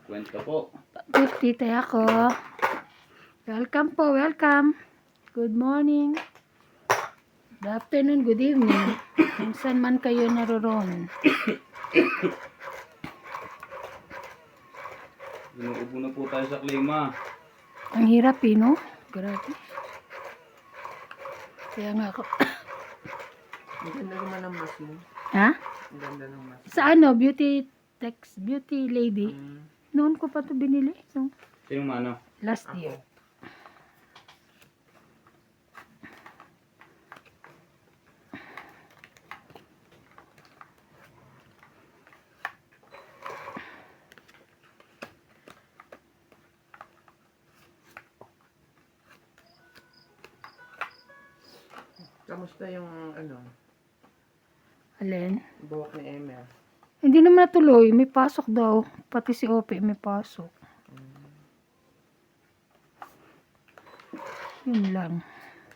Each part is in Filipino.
Kwento po. 50 tayo ako. Welcome po, welcome. Good morning. Good afternoon, good evening. Kung saan man kayo naroon. Inuubo na po tayo sa klima. Ang hirap no? Grabe. Kaya nga ako. Ang ganda naman ng mask mo. Ha? Ang ganda ng mask. Sa beauty lady. Noon ko pa to binili. No? Sinong mano? Last year. Kamusta yung Alin? buhok ni Emel? Hindi naman natuloy. May pasok daw. Pati si Ope may pasok. Yun lang.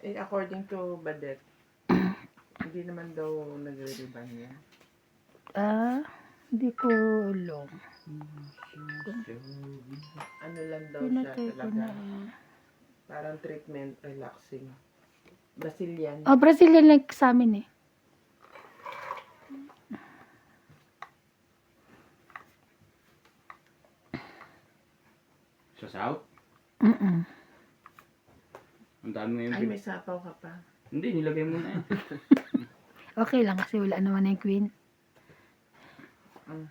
Eh, according to Badet, hindi naman daw nagre-reban yan. Hindi ko alam. Ano lang daw siya Pinatay ko talaga. na. Parang treatment, relaxing. Brazilian. Oh, Brazilian lang sa amin eh. Sa South? Mm-mm. Ang dami mo yung Ay, may sapaw ka pa. Hindi, nilagay mo na yan. Okay lang kasi wala naman na yung queen. Mm.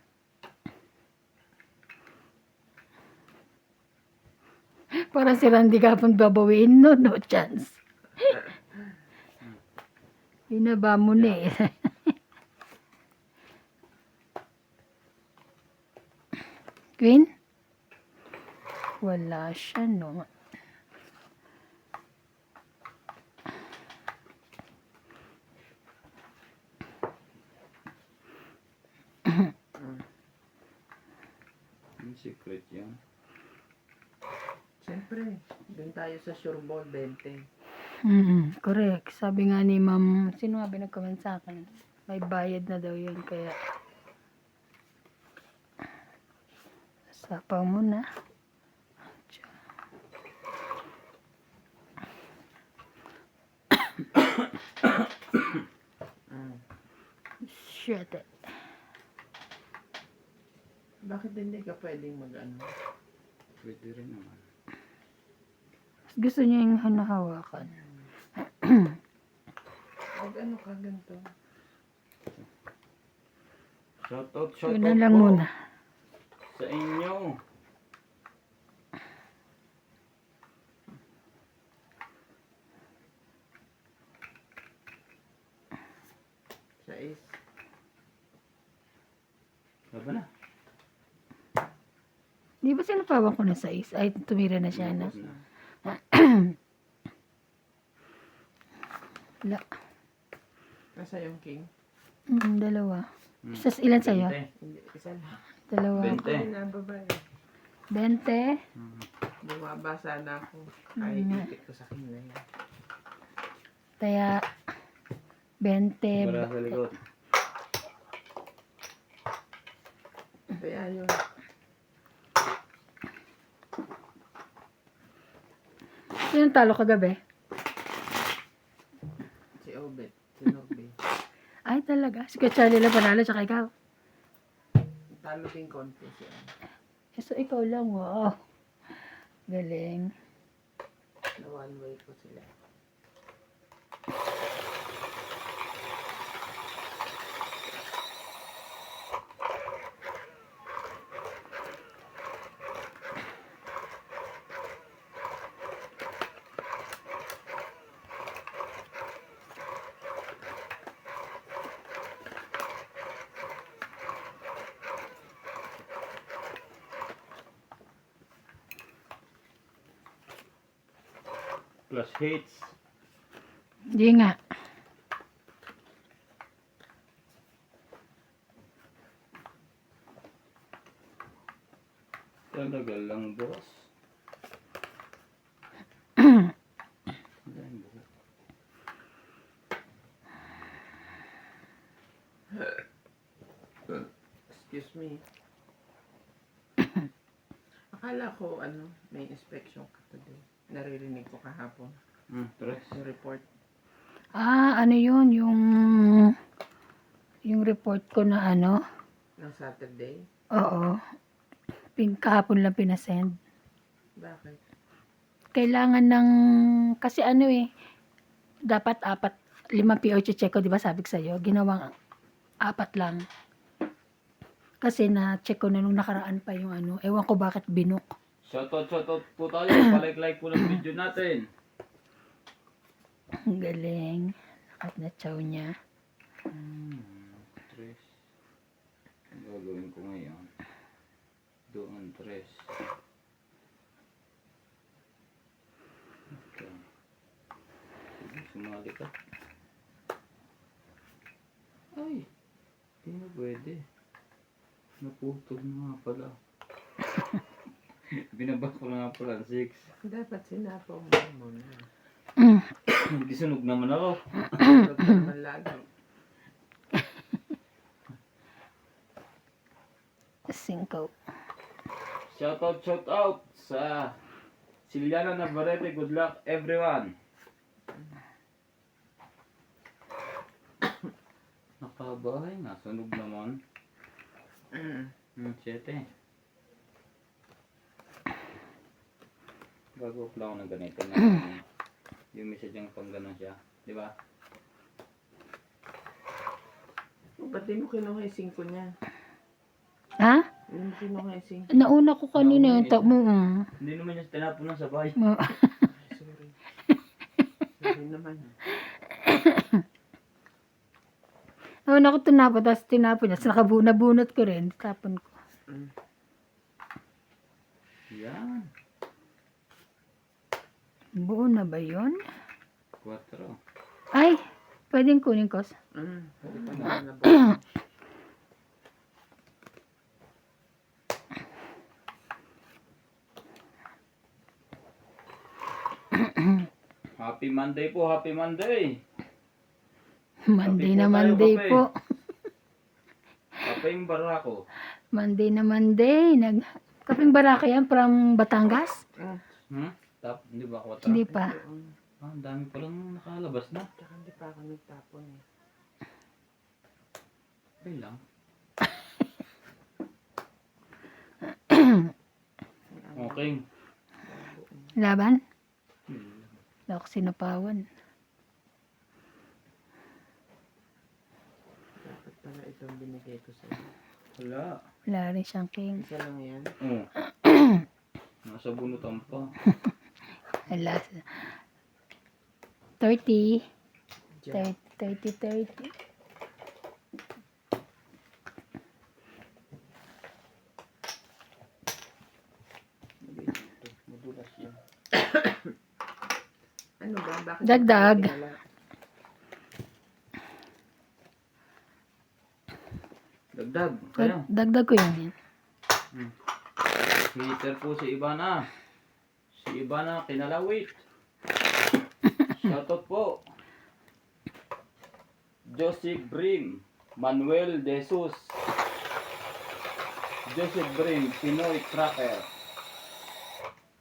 Parang si Randy Gapon babawiin, no? No chance. Binaba mo na eh. Queen? Wala siya, no? Yung secret yan. Siyempre, dun tayo sa Sure Ball 20. Correct. Sabi nga ni ma'am, sino nga binag-comment sa akin? May bayad na daw yun, kaya sapaw mo na. Shit. Bakit hindi ka pwedeng Pwede rin naman. Gusto niya yung hanahawakan. ka ganito? Shoutout Yun na lang po muna. sa inyo. Size. Saba na. Di ba sinapawan ko na sa is? Ay, tumira na siya na. Tapos na. Wala. Nasa yung king? Dalawa. Ilan sa'yo? 20. Hindi, isa lang. Dalawa. 20. Ay, na babae. 20. Bumaba sana ako. Ay, ipit ko sa kanya yan. Kaya, 20. Para sa likod. Kaya yun. Sino talo kagabi? Si Obet. Si Norby. Ay, talaga. Si Charlie lang panalo, tsaka ikaw. Talo din konti siya. So, ikaw lang, wow. Galing. Na one way ko sila. Plus hits. Hindi nga. Talaga lang, boss. Yan, buhok. Excuse me. Akala ko, may inspection ka today. Naririnig ko kahapon. Tres. Yung report. Ano yun? Yung report ko na ano? Ng Saturday. Oo. Kahapon lang pinasend. Bakit? Kailangan ng, kasi dapat 5 PO check ko, di ba sabi ko sa'yo? Ginawang 4 lang. Kasi na-check ko na nung nakaraan pa yung ewan ko bakit binok. Shoutout po tayo. Palike po ng video natin. Ang galing. Nakat na chow niya. Tres. Ang gagawin ko ngayon. Doon, tres. Okay. Sige, sumali ka. Ay, hindi na pwede. Naputol na nga pala. Binaba ko na nga pala 6. Dapat sinapaw mo muna. Hindi sunog naman ako. Huwag ka naman lagi. 5. Shoutout sa Siliana Navarrete. Good luck everyone. Nakabahay nga, sunog naman. 7. Bago ko lang ako ng ganito na yung message yung pang gano'n siya. Di ba? Ba't di mo kinuha yung 5 niya? Ha? Hindi mo kinuha yung 5. Nauna ko kanina yung mo. Hindi naman niya tinapon ng sabay. Sorry. Sorry naman. Nauna ko tinapon, tapos tinapon niya. So, nabunot ko rin. Tapon ko. Yan. Buo na ba yun? 4. Ay, pwedeng kunin ko. Pwede pa naman na buo. Happy Monday po, happy Monday. Monday Kape na po tayo, Monday kape. po. Kapeng barako. Monday na Monday. Kaping Baraka yan from Batangas? Hindi ba 4? Hindi pa. Ang dami palang nakalabas na. Tsaka hindi pa ako nagtapon eh. Okay lang. Okay. Laban? Wala ako sinapawan. Dapat pala itong binigay ko sa'yo. Wala. Wala rin siyang king. Isa lang yan. Oo. Nasa bunutan pa. Wala. 30. Diyan. 30. Madulas yan. Ano ba? Bakit Dagdag. wala? Dagdag. Kaya. Dagdag ko yun. Hater po si Ivana. Si Ivana Kinalawit. Shoutout po. Joseph Brim. Manuel De Jesus. Joseph Brim. Pinoy Tracker.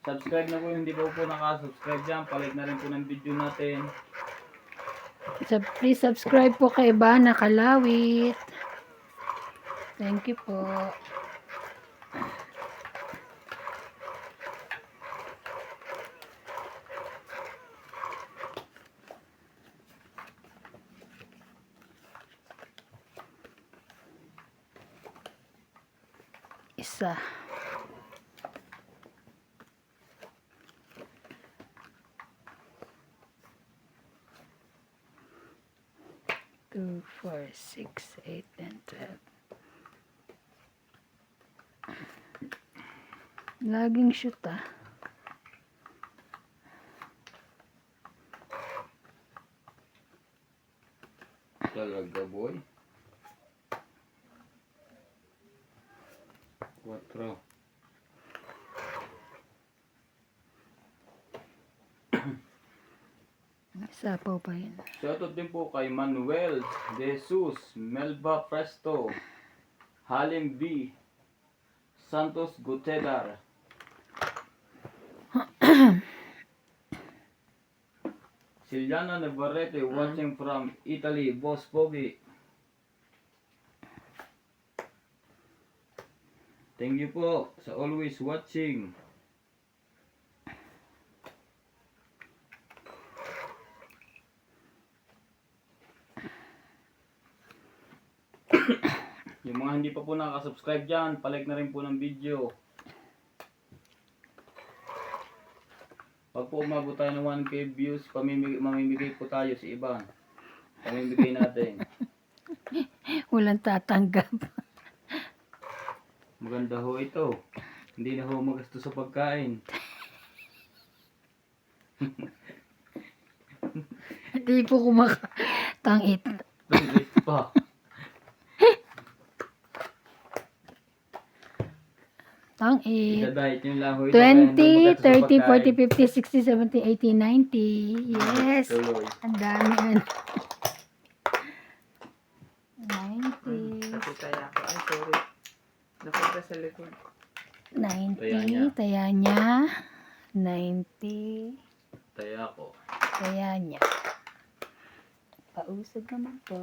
Subscribe na po yung hindi pa po nakasubscribe dyan. Palike na rin po ng video natin. So, please subscribe po kay Ivana Kalawit. Thank you po. Isa. Two, 4, 6, 8, and 12. Laging shoot Talaga boy. 4. Sapaw pa yun. Shoutout din po kay Manuel De Jesus, Melba Presto, Halim B, Santos Gutedar, Siliana Navarrete watching from Italy. Boss Pogi. Thank you po sa always watching. Yung mga hindi pa po nakasubscribe dyan, palike na rin po ng video. Pag po umabot tayo ng 1K views, mamimigay po tayo sa iba. Pamimigay natin. Walang tatanggap. Maganda ho ito. Hindi na ho magasto sa pagkain. Hindi po kumakatangit. Tangit pa. Tangit. Idadahit yung lang ho ito. 20, 30, 40, 50, 60, 70, 80, 90. Yes. Tuloy. Ang dami. 90. Kasi kaya ako. Ay, sorry. Napunta sa likod. 90. Taya niya. Taya niya. 90. Taya ko. Taya niya. Pausog naman po.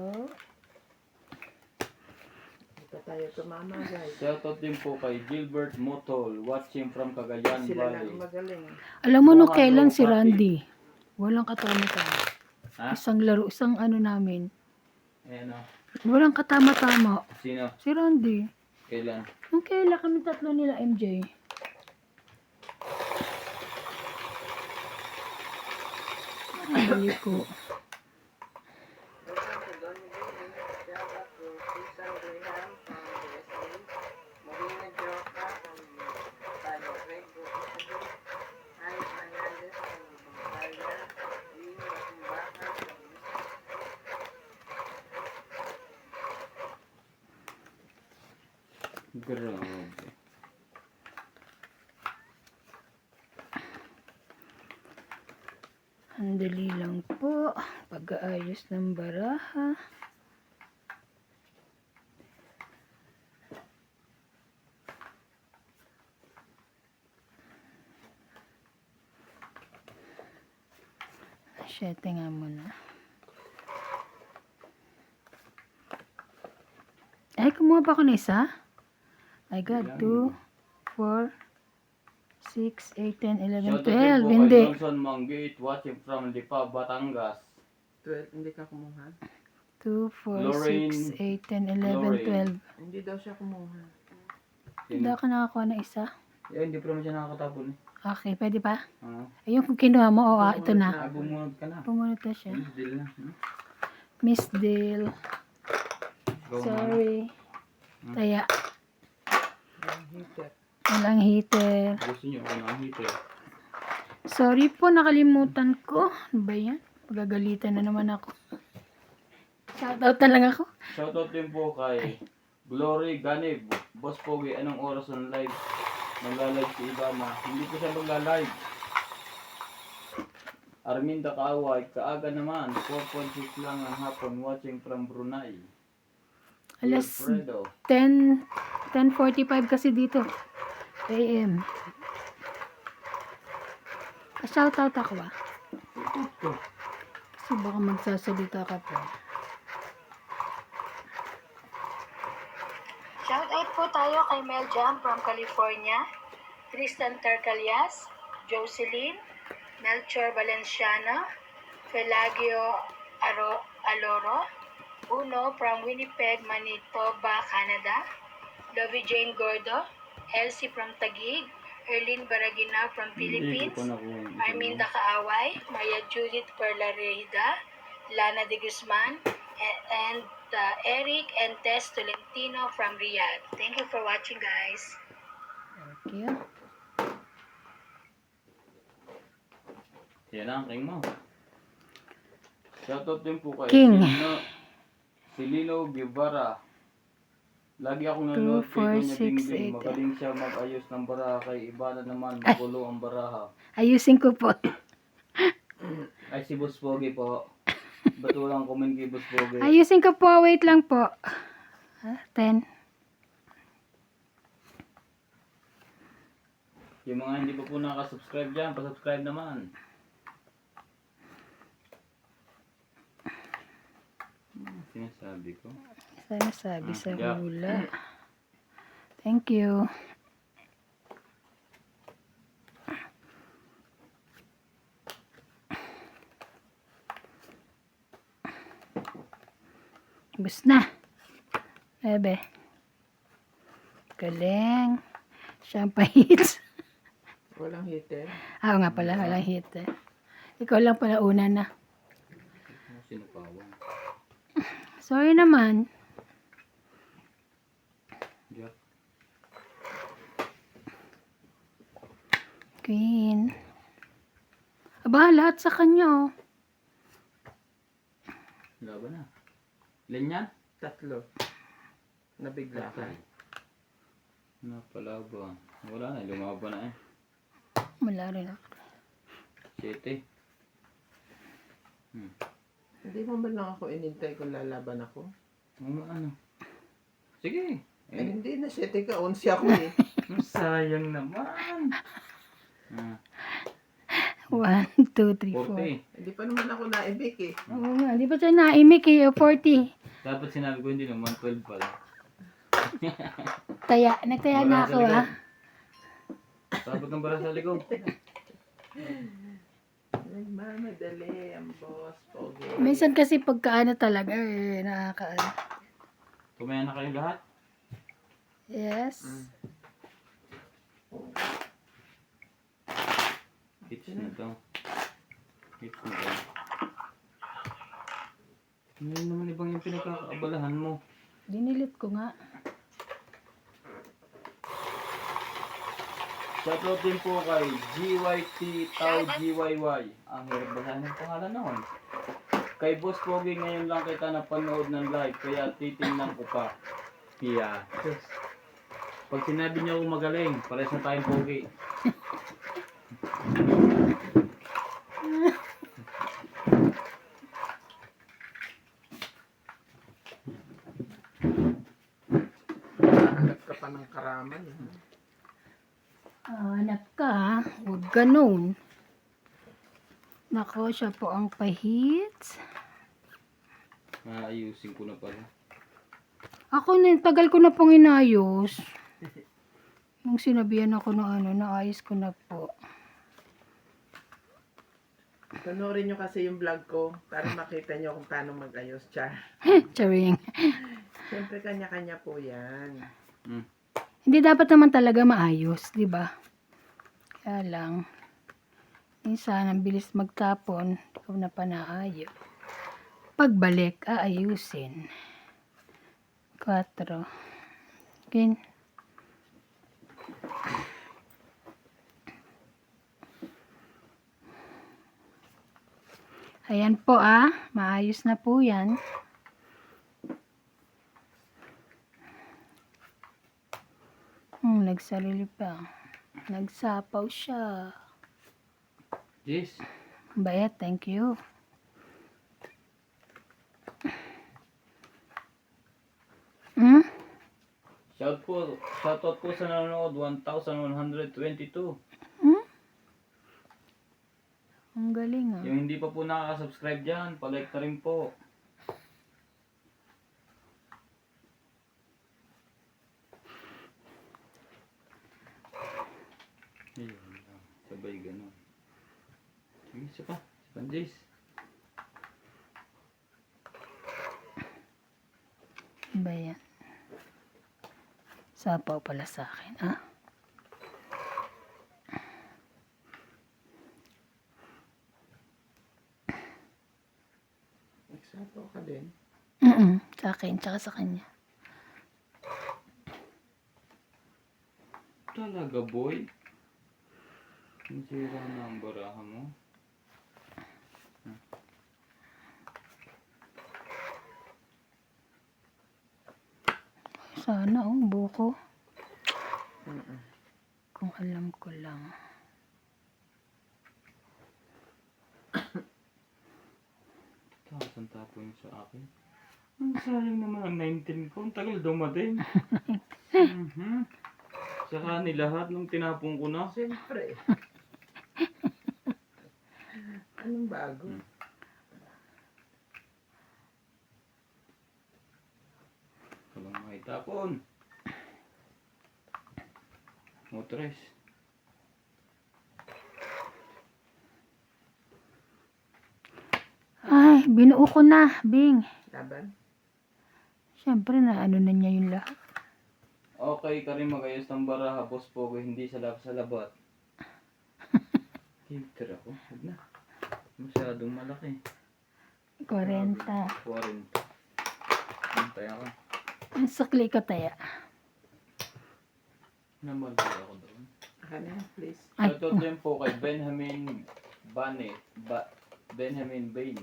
Hindi pa tayo tumama, guys. Shoutout din po kay Gilbert Motol, watching from Cagayan Sila lang Valley. magaling. Alam mo no, Mukhang kailan low si party. Randy? Walang katama-tama. Ha? Isang laro, isang ano namin. Ayan o. Walang katama-tama. Sino? Si Randy. Kailan? Nung kailan kami tatlo nila, MJ? Ay, dali ko. Grabe. Ang dali lang po. Pag-aayos ng baraha. Siyete nga muna. Ay, kumuha pa ako na isa? I got 2, 4, 6, 8, 10, 11, 12. Hindi. Johnson Manggit, watching from Lipa, Batangas. 12, hindi ka kumuha? 2, 4, Lorraine. 6, 8, 10, 11, Lorraine. 12. Hindi daw siya kumuha. Hindi ako nakakuha ng isa. Eh, hindi pa naman siya nakakatapon eh. Okay, pwede pa? Ah, Ayun, kung kinuha mo, ito na. bumunod ka na. Pumunod na siya. Deal na. Hmm? Miss Dale. Go muna. Sorry. Taya. Ang heater. Walang heater. Gusto niyo kung ang heater. Sorry po, nakalimutan ko. Ano ba yan? Magagalitan na naman ako. Shoutout na lang ako. Shoutout din po kay Glory Ganib. Boss Pogi, anong oras on live? Magla-live si Ivana. Hindi ko siya magla-live. Arminda Kaaway, kaaga naman. 4.6 lang ang hapon watching from Brunei. Alas Alfredo. 10:45 kasi dito. AM. Shoutout ako ba? Kasi baka magsasalita ka pa. Shoutout po tayo kay Mel Jam from California, Tristan Tercalias, Jocelyn, Melchor Valenciano, Felagio Aloro, Uno from Winnipeg, Manitoba, Canada, Lovie Jane Gordo, Elsie from Taguig, Erlyn Baragina from Philippines, Arminda Kaaway, Maria Judith Perlareda, Lana de Guzman, and Eric and Tess Tolentino from Riyadh. Thank you for watching, guys. Thank you. Yan ang king mo. Shoutout din po kay King. Si Lino Guevara. Lagi akong 2, nanonood kay 4, Doña 6, Bingbing. 8. Magaling siya mag-ayos ng baraha. Kay Ivana naman, magulo ang baraha. Ayusin ko po. Ay, si Boss Pogi po. Ba't walang comment kay Boss Pogi? Ayusin ko po. Wait lang po. 10. Yung mga hindi pa po nakasubscribe dyan, pasubscribe naman. Sabi ko. Sana sabi sa yeah. hula. Thank you. Bus na. Ebe. Galing. Siya hits. Walang heater. Ah, nga pala, walang hit eh. Ikaw lang pala una na. Sinapawang. Sorry naman. Yeah. Queen. Aba, lahat sa kanya oh. Laban na. Ilan yan? 3. Nabigla ka. Napalaban. Wala na, lumaban na eh. Wala rin ako. 7. Hindi mo ba lang ako inintay kung lalaban ako? Ano? Sige. Eh, hindi na 7 ka. 11 ako eh. Sayang naman. 1, 2, 3, 4. 40. Hindi pa naman ako naibig eh. Oo nga, di ba siya naimik eh, 40. Dapat sinabi ko hindi naman 12 pala. Nagtaya na ako ah. Sabot ng bara sa likod. Nagmamadali ang boss. Pogi. Minsan kasi pagkaano talaga eh, nakakaano. Kumain na kayo lahat? Yes. Hits na to. Hits na to. Ngayon naman ibang yung pinagkakaabalahan mo. Dinilit ko nga. Shoutout din po kay GYT Tao GYY. Ang hirap basahin ng pangalan noon. Kay Boss Pogi ngayon lang kita napanood ng live kaya titingnan ko pa. Yeah. Pag sinabi niyo ako magaling, pares na tayong Pogi. Hanap ka pa ng karaman eh. Anak ka ha, huwag ganun. Nako, siya po ang pahits. Ayusin ko na pala. Ako na, tagal ko na pong inayos. Nung sinabihan ako ng ano, naayos ko na po. Panoorin nyo kasi yung vlog ko para makita nyo kung paano mag-ayos. Char. Charing. Siyempre kanya-kanya po yan. Hindi dapat naman talaga maayos, di ba? Kaya lang, minsan ang bilis magtapon, ikaw na pa naayos. Pagbalik, aayusin. 4. Kin. Ayan po maayos na po yan. Nagsarili pa. Nagsapaw siya. Yes. Bayat, thank you. Shoutout po sa nanonood 1,122. Ang galing Yung hindi pa po nakaka-subscribe dyan, palike na rin po. Ayun lang, sabay ganun. Sige, isa pa. Panjis. Bayan. Sapaw pala sa akin, Nagsapaw ka din. Sa akin, tsaka sa kanya. Talaga, boy? Nasira na ang baraha mo. Sana, buko. Kung alam ko lang. Tapos ang tapo yung sa akin. Ang sayang naman ang 19 ko. Ang tagal dumating. Saka ni lahat nung tinapong ko na. Siyempre. Anong bago? Yung may tapon. Motres. Ay, binuo ko na, Bing. Laban. Siyempre na ano na niya yung lahat. Okay ka rin magayos ng baraha, boss Pogo, hindi sa labat. Filter ako. Huwag na. Masyadong malaki. 40. 40. Hintay ako. Ang sakli ko taya. Namalaki ako doon. Akin na, please. Ay, Shoutout din po kay Benjamin Benjamin Bain.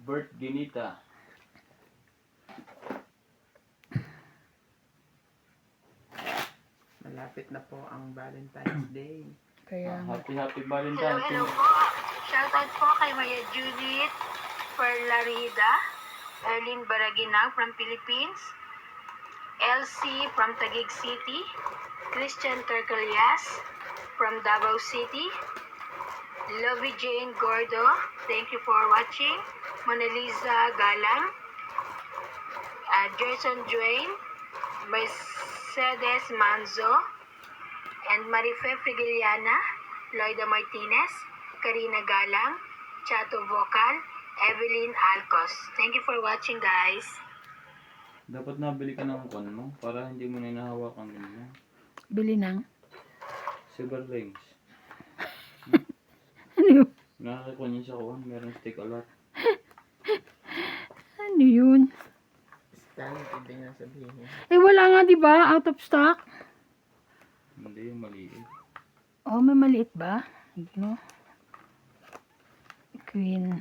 Bert Ginita. Malapit na po ang Valentine's Day. kaya Happy Hello, Valentine's. hello po. Shoutout po kay Maya Judith Perlarida, Erlyn Baraginag from Philippines, LC from Taguig City, Christian Tercalias from Davao City, Lovey Jane Gordo, thank you for watching, Mona Lisa Galang, Jason Duane, Mercedes Manzo, and Marife Frigiliana, Loida Martinez, Karina Galang, Chato Vocal, Evelyn Alcos. Thank you for watching, guys. Dapat nabili ka ng kon mo para hindi mo na hinahawakan mo. bili ng Silver rings. ano yun? Nakakakon niya sa kuwan. Meron stick a lot. Ano yun? Stanley, hindi nga sabihin niya. Eh wala nga 'di ba? Out of stock. Hindi yung maliit. Oh, may maliit ba? No. Queen.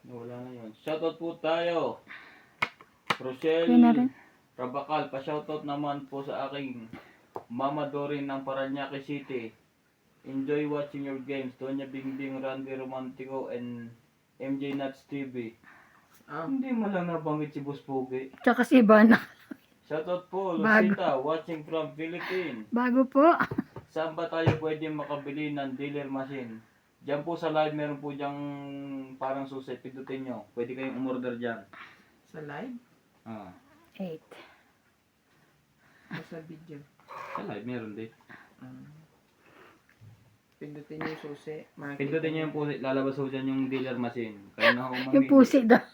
Wala na yun. Shoutout po tayo. Rochelle Yun na rin. Rabakal. Pa-shoutout naman po sa aking Mama Dorin ng Paranaque City. Enjoy watching your games. Tonya Bingbing, Randy Romantico, and MJ Nuts TV. Ah, Hindi mo lang nabanggit si Boss Pogi. Tsaka si Ivana. Shoutout po, Bago. Lucita, watching from Philippines. Bago po. Saan ba tayo pwede makabili ng dealer machine? Diyan po sa live, meron po diyang parang susi. Pindutin nyo. Pwede kayong umorder dyan. sa live? Ah, 8. O sa video? sa live, meron din. Ah. Pindutin niyo yung susi. Makikita Pindutin nyo yung pusi. Lalabas po dyan yung dealer machine. Kaya na ako mamili. Yung pusi daw.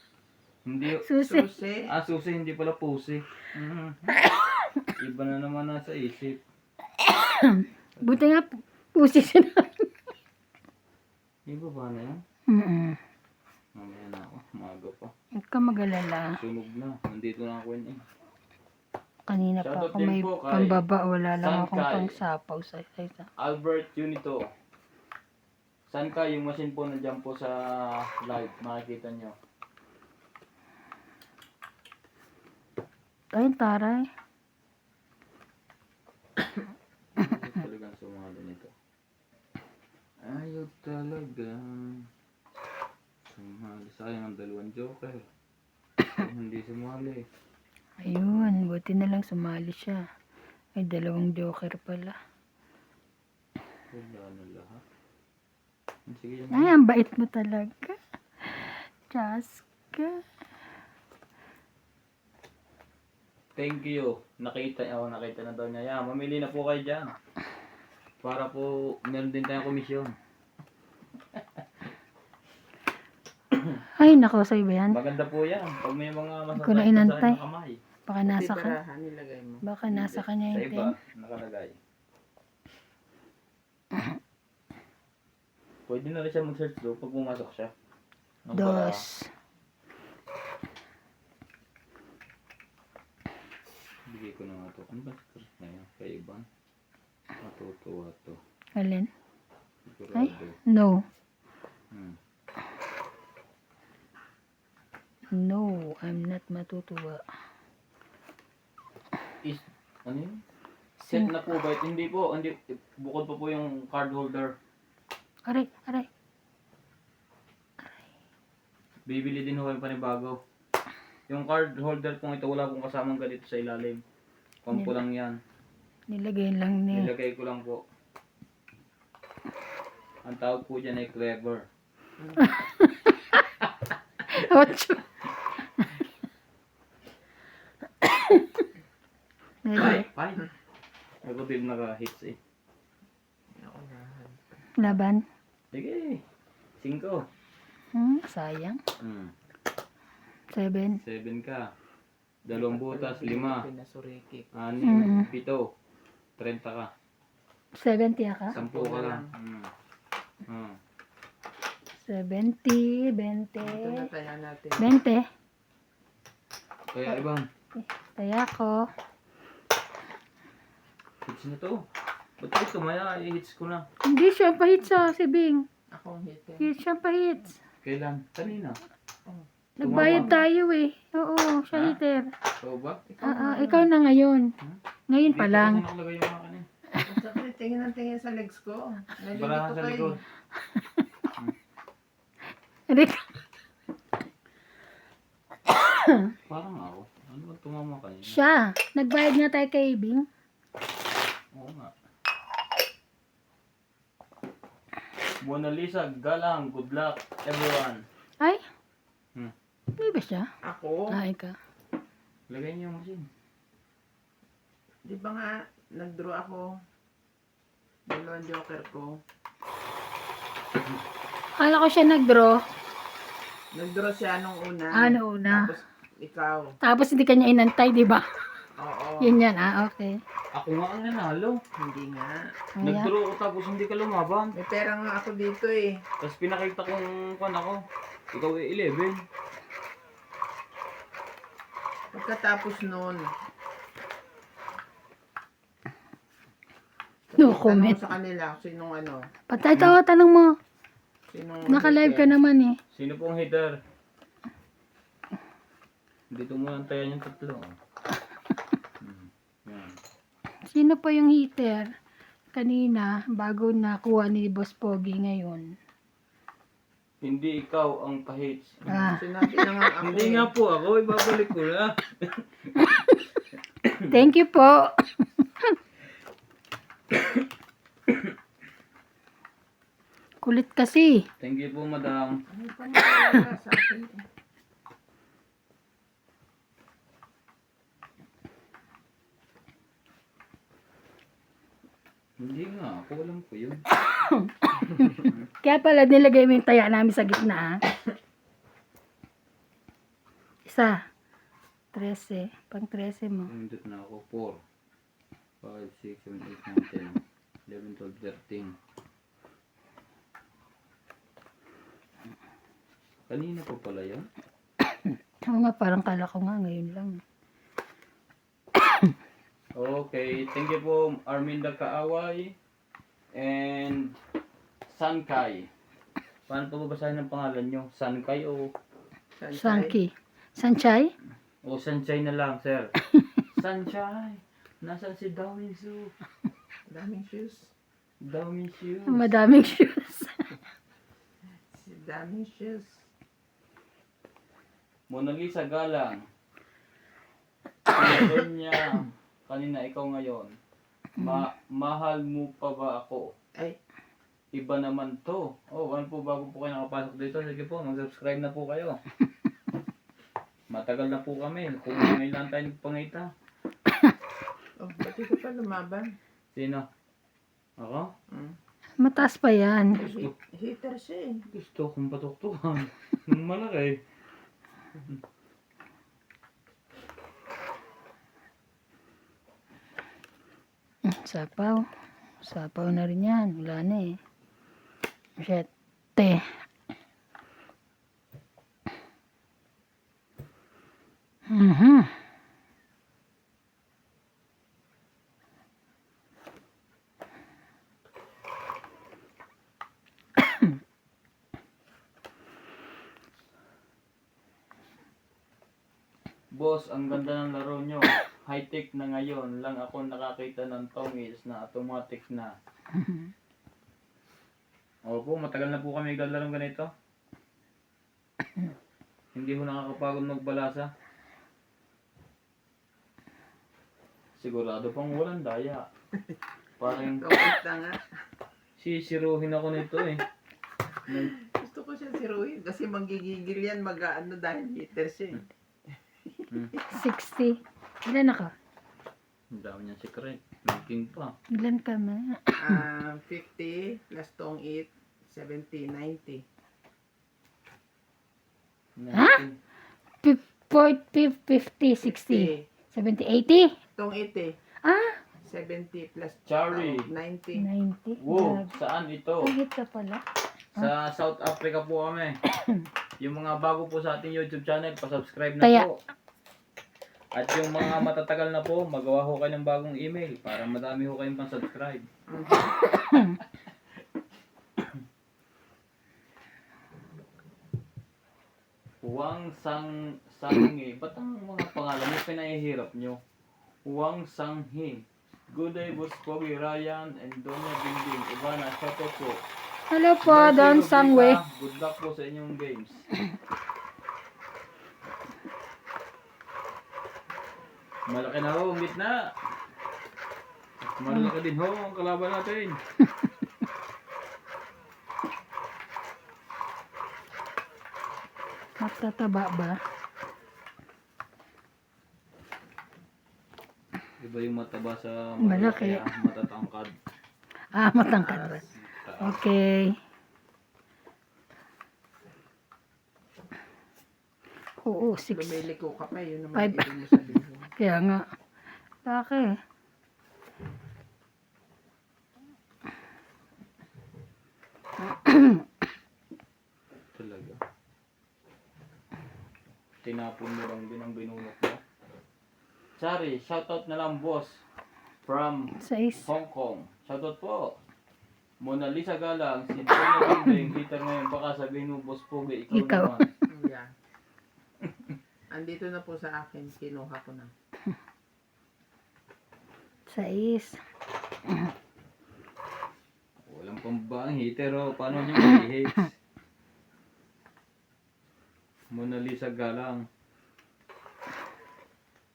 Hindi. Susi. Susi. Ah, susi, hindi pala pusi. Iba na naman nasa isip. Buti nga pusi sinabi. Iba ba na yan? Mamaya na ako. Maaga pa. Huwag ka mag-alala. Sunog na. Nandito na ako yun eh. Kanina pa Shoutout ako din may po kay pambaba. Wala lang akong Sankay. pangsapaw sa isa. Albert Unito. Saan ka? Yung machine po nandiyan po sa live. Makikita nyo. Ay, taray. Ayaw talagang sumali nito. Ayaw talaga. Sumali. Sayang ang dalawang joker. Kung hindi sumali. Ayun, buti na lang sumali siya. Ay, 2 joker pala. Wala na lahat. Sige yan. Ay, ang bait mo talaga. Chaska. Thank you. Nakita na daw niya. Yeah, mamili na po kayo dyan. Para po meron din tayong komisyon. Ay, nako, sa'yo ba yan? Maganda po yan. Pag may mga Ko na masasakit inantay. sa kamay. Baka nasa, Pati barahan nilagay mo. baka nasa kanya Sa yung iba, 10. nakalagay. Pwede na rin siya mag-search doon pag pumasok siya. Ng bara. Dos. Bigay ko na nga to. Ano ba script na yan? Kay Ivan? Matutuwa to. Alin? Sigurado. No. Hmm. No, I'm not matutuwa. Ano yun? Set na po ba? Hindi po. Hindi, bukod pa po yung card holder. Aray, aray. Bibili din ho kayo panibago. Yung card holder pong ito, wala pong kasamang ganito sa ilalim. Pampo lang yan. Nilagay lang ni... Nilagay ko lang po. Ang tawag po dyan ay clever. Ocho. Ready? Fine. Ako din naka-hits eh. Ako lahat. Laban. Sige. 5. Sayang. 7. 7 ka. 2 butas, 5. Pinasurikik. 6, 7. 30 ka. 70 ka? 10 ka lang. 70, 20. Ito na tayo natin. 20. Kaya ibang, Kaya ko. hits na to. Ba't ito? Maya, i-hits ko na. Hindi siya pahit sa si Bing. Akong hitin. Hindi siya pahit. Kailan? Kanina. Nagbayad tayo eh. Oo, siya hitter. Oo ba? Ikaw na ngayon. Ngayon pa Dito lang. kasi nakalagay yung akin eh. Sakit, tingin ang tingin sa legs ko. Baraha Nalilito sa kayo. likod. Rick. Parang ako. Ano ba tumama kanina? Siya. Nagbayad nga tayo kay Bing. Oo nga. Mona Lisa, galang. Good luck, everyone. Ay? Hmm. Hindi ba siya? Ako, Ay ka. Lagay niyo yung machine. di ba nga, nag-draw ako. Dalawang joker ko. Akala ko siya nag-draw. Nag-draw siya nung una. Ano una? Tapos, ikaw. Tapos hindi kanya inantay, di ba? Oo. Yun yan, okay. Ako nga ang nanalo. Hindi nga. Ayan. Nag-draw ko tapos hindi ka lumaban. May pera nga ako dito eh. Tapos pinakita kong pan ako. Ikaw ay 11. Pagkatapos nun, No tanong comment. sa kanila, sinong ano, Patay tawa, tanong mo. sinong Naka-live ka naman eh. Sino pong hitter? Dito mo lang tayo yung tatlo. Yan. Sino pa yung hitter? Kanina, bago nakuha ni Boss Pogi ngayon. Hindi ikaw ang pahits. Sinabi na nga ako Hindi eh. nga po ako. Ibabalik ko na. Thank you po. Kulit kasi. Thank you po, madam. Ano pa nawala sa akin eh. Hindi nga. Ako alam ko yun. Kaya pala nilagay mo yung taya namin sa gitna. Isa. 13. Pang 13 mo. Pindot na ako. 4, 5, 6, 7, 8, 9, 10, 11, 12, 13. Kanina pa pala yun. Oo nga, parang kala ko nga ngayon lang. Okay, thank you po Arminda Kaaway and Sankay. Paano po babasahin ang pangalan nyo? Sankay o Sanky. Sanchay? Sanchay na lang, sir? Sanchay! Nasaan si Dawin Su? Daming shoes. Dawin Su. Madaming shoes. Si daming shoes. Mona Lisa Galang. Donya, kanina ikaw ngayon. Mahal mo pa ba ako? Ay, Iba naman to. Oh, ano po bago po kayo nakapasok dito? Sige po, mag-subscribe na po kayo. Matagal na po kami. Kung ngayon lang tayo nagpangita. oh, pati ko pa lumaban. Sino? Ako? Mataas pa yan. Hitter siya eh. Gusto kong patuktukan. Nung malaki. Sapaw. Sapaw na rin yan. Wala na eh. 7. Boss, ang ganda ng laro nyo. High-tech na ngayon. Lang ako nakakita ng tongis na automatic na. Opo, matagal na po kami naglalaro ganito. Hindi ko nakakapagod magbalasa. Sigurado pang walang daya. Parang Kapit na nga. sisiruhin ako nito eh. Gusto ko siya siruhin kasi manggigigil yan mag-ano dahil hitter siya eh. 60. Ilan ako? Ang dami niyang secret. Making pa. Ilan ka ma? 50 plus tong 8, 70, 90. 19. 40, 50, 60, 70, 80? Tong 80. Ah, 70 plus Chari. 90. 90. Wow, Grabe. saan ito? Ang hit ka pala. Sa South Africa po kami. Yung mga bago po sa ating YouTube channel, pa-subscribe na Kaya- po. At yung mga matatagal na po, magawa ho kayo ng bagong email para madami ho kayong pang-subscribe. Huwang Sanghe. Ba't ang mga pangalan nyo pinahihirap nyo? Huwang Sanghe. Good day, Boss Pogi, Ryan, and Doña Binding. Ivana, shout out po. Hello po, Mercy Don Rubica, Sangwe. Good luck po sa inyong games. Malaki na ho, ang gitna. Malaki din ho ang kalaban natin. Matataba ba? Iba yung mataba sa Malaki. kaya matatangkad. Ah, matangkad ba? Okay. Oo, 6. Lumiliko ka pa, yun naman Five. ibig mo sabihin. Kaya nga. Laki. Talaga. Tinapon mo lang din ang binunot mo. Sorry, shoutout na lang boss. From 6. Hong Kong. Shoutout po. Mona Lisa Galang, si Doña Binding, Peter ngayon, baka sabihin mo, Boss Pogi, ikaw Ikaw. naman. Yeah. Andito na po sa akin, kinuha ko na. 6. Walang pambang heater, oh. Paano nyo i-hate? Mona Lisa Galang.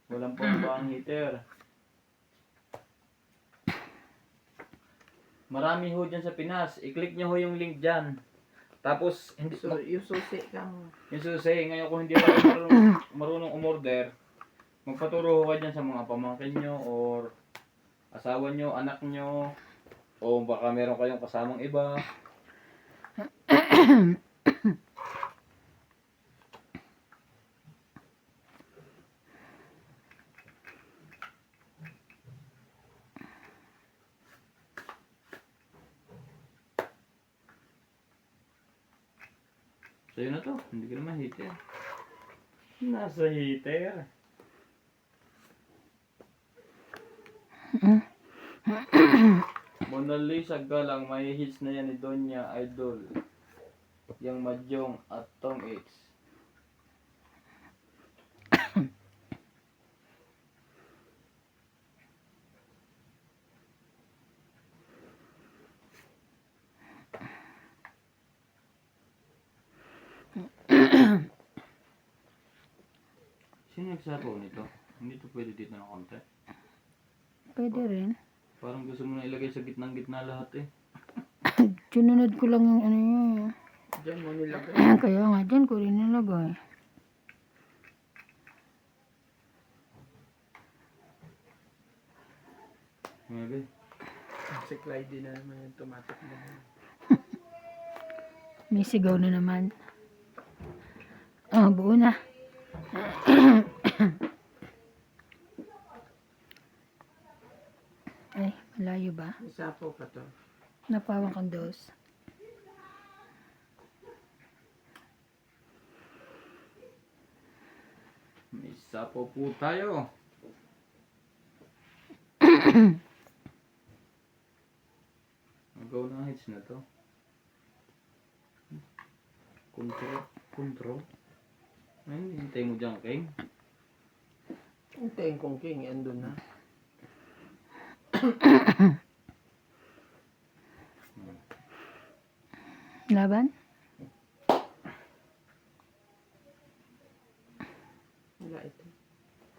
Walang pambang heater. Marami ho dyan sa Pinas. I-click nyo ho yung link dyan. Tapos, hindi, So, yung susi kang, yung susi, ngayon kung hindi pa kayo marunong umorder, magpaturo ho kayo dyan sa mga pamangkin nyo or asawa nyo, anak nyo, o baka meron kayong kasamang iba. Sa'yo na to, hindi ka naman heater. Nasa heater. Mona Lisa Galang, may hits na yan ni Donya Idol. Yang Madyong at Tom X. Sino nagsasabaw nito? Hindi to pwede dito ng konti. Pwede rin. Parang gusto mo na ilagay sa gitnang-gitna lahat eh. Sinunod ko lang yung ano yun. dyan mo nilagay. Kaya nga dyan ko rin nilagay. Ngayon Si Clyde na naman yung tumatak mo. May sigaw na naman. Oh, buo na. Ay, malayo ba? Isa po pa to. Napawang kang dos. may sapo po tayo. Magaw na hits na to. Kontro. Ay, hintay mo dyan, King. Yung tengkong king, andun na. Laban? Wala ito.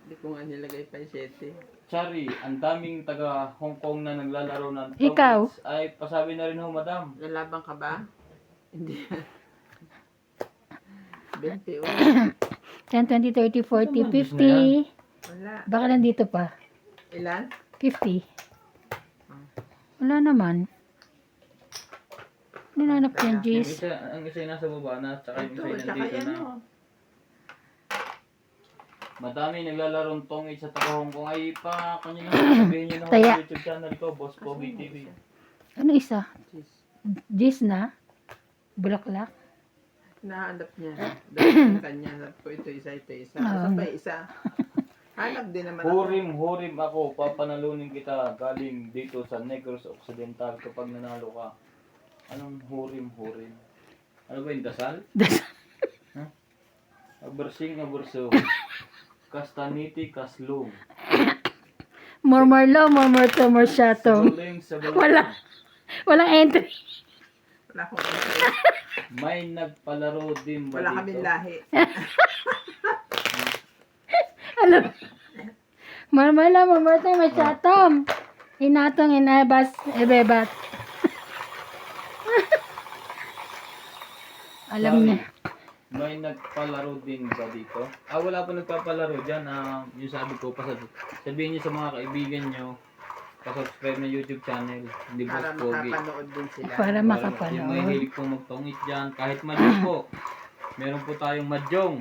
Hindi ko nga nilagay pa 7. Chari, ang daming taga Hong Kong na naglalaro ng Tom Ikaw? X. Ay, pasabi na rin ho, madam. Lalaban ka ba? Hindi. 20 o. 10, 20, 30, 40, Ano, 50. Wala. Baka nandito pa. Ilan? 50. Wala naman. Ninanap niyan, Yung Jis. isa, ang isa yung nasa baba na, tsaka yung Ito, isa yung tsaka nandito yan na. oh. Madami naglalarong tongit sa taga Hong Kong. Ay pa, kanina sabihin nyo na Taya. sa YouTube channel ko, Boss Pogi TV. Ano isa? Jeez. Jis na? Bulaklak? Nahanap niya. Dahil kanya. Sabi ko, ito isa, ito isa. Oo. Sabay isa. Hanap din naman ako. Hurim ako, papanalunin kita galing dito sa Negros Occidental kapag nanalo ka. Anong hurim? Ano ba yung dasal? Huh? Abersing, aberso. Kastaniti, kaslong. More low, more to, more shato. Sabuling, sabuling. Wala. Walang entry. Wala akong isa. May nagpalaro din ba Wala dito? kaming lahi. Alam. More low, more to, more shatom. Inatong inabas, ebebat. Alam niya. May nagpalaro din ba dito? Ah, wala pa nagpapalaro dyan. Yung sabi ko, sabihin niyo sa mga kaibigan nyo, pasubscribe na YouTube channel. Hindi Para Boss Pogi. makapanood din sila. Para Yung may makapanood. hilig pong magtungit dyan. Kahit madyong po. Meron po tayong madyong.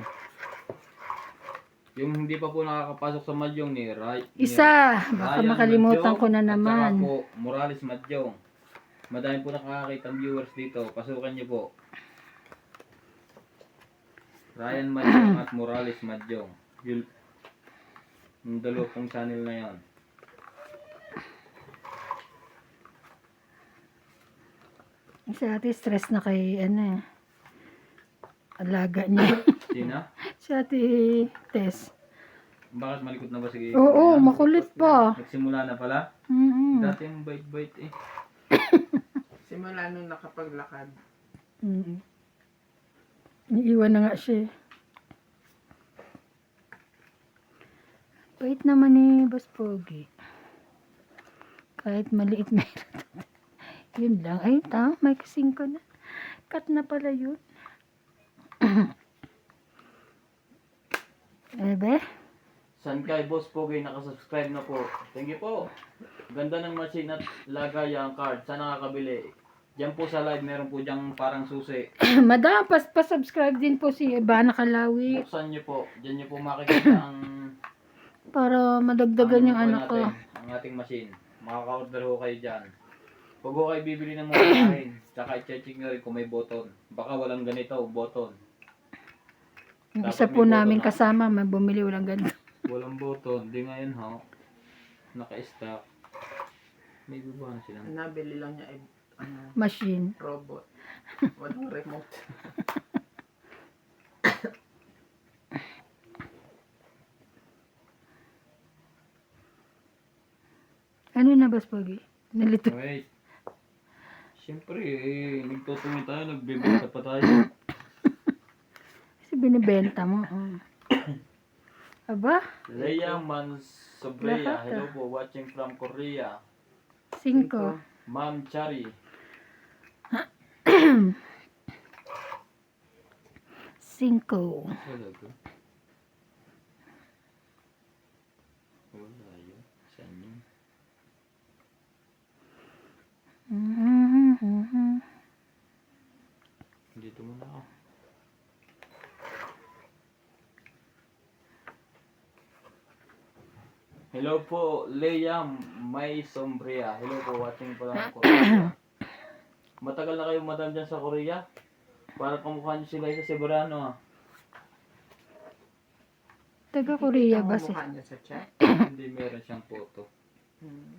Yung hindi pa po nakakapasok sa madyong ni Ray. Isa. Baka Ryan makalimutan Madyong ko na At saka naman. po, Morales Madyong. Madami po nakakakita viewers dito. Pasukan niyo po. Ryan Madyong at Morales Madyong. Yung dalawa pong channel na yan. Si ate stress na kay ano alaga niya. Sina? Si ate Tess. Bakit malikot na ba sige? Oo, makulit pa. Nagsimula na pala? Mm-mm. Dati yung bait-bait eh. Simula nung nakapaglakad. Mm-mm. Iiwan na nga siya. Bait naman ni Boss Pogi. Kahit maliit meron. Yun lang. Ay, may kasing ko na. Cut na pala yun. Ebe? San kay Boss Pogi nakasubscribe na po. Thank you po. Ganda ng machine at lagay ang card. Saan nakakabili? Diyan po sa live meron po diyang parang susi. Madam, pa-subscribe din po si Ivana Kalawi. Buksan niyo po. Diyan niyo po makikita ang Para madagdagan yung ano ko. Ang ating machine. Makaka-order ho kayo dyan. Pag ho kayo bibili ng mga kain, tsaka i-check nyo rin kung may button. Baka walang ganito, button. Yung Dapat isa may po namin button, kasama, may bumili walang ganito. Walang button. Di ngayon ha. Naka-stock. May baba na sila. Nabili lang niya Machine. robot. Walang remote. Ano na, Boss Pogi? Nalito. Wait. Siyempre nagtutungi tayo, nagbibenta pa tayo. Kasi binibenta mo. Aba, Leia Mansobrea. Lahat, Hello po, watching from Korea. 5. Ma'am Chari. 5. Wala ko. Wala yun. Saan yun? Dito muna ako. Hello po, Leia May Sombria. Hello po, watching po lang Korea. Matagal na kayo madam dyan sa Korea? Para kamukha niyo sila sa Ceburano ah. Taga Korea ba Ang siya? mukha niya sa chat. Hindi meron siyang photo. Hmm.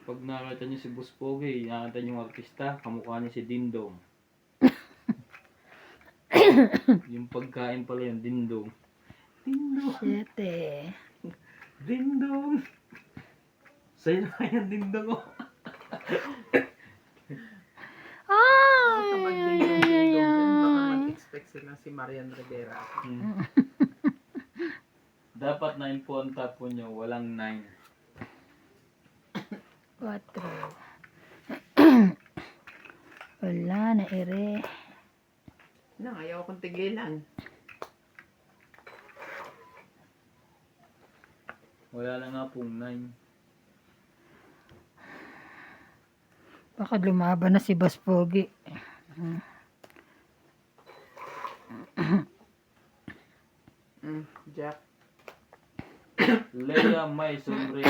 Pag nakita niyo si Boss Pogi, nakita niyo yung artista, kamukha niya si Dindong. Yung pagkain pala yung Dindong. Dindong! 7. Dindong! Sa'yo na yung Dindong oh. Kapag din yung dindong din, baka mag-expect sila si Marian Rivera. Dapat 9 po ang top po nyo, walang 9. 4. Wala na ere. Ayaw akong tigilan. Wala na nga pong 9. Baka lumaban na si Boss Pogi. Jack. Leia May Sombre.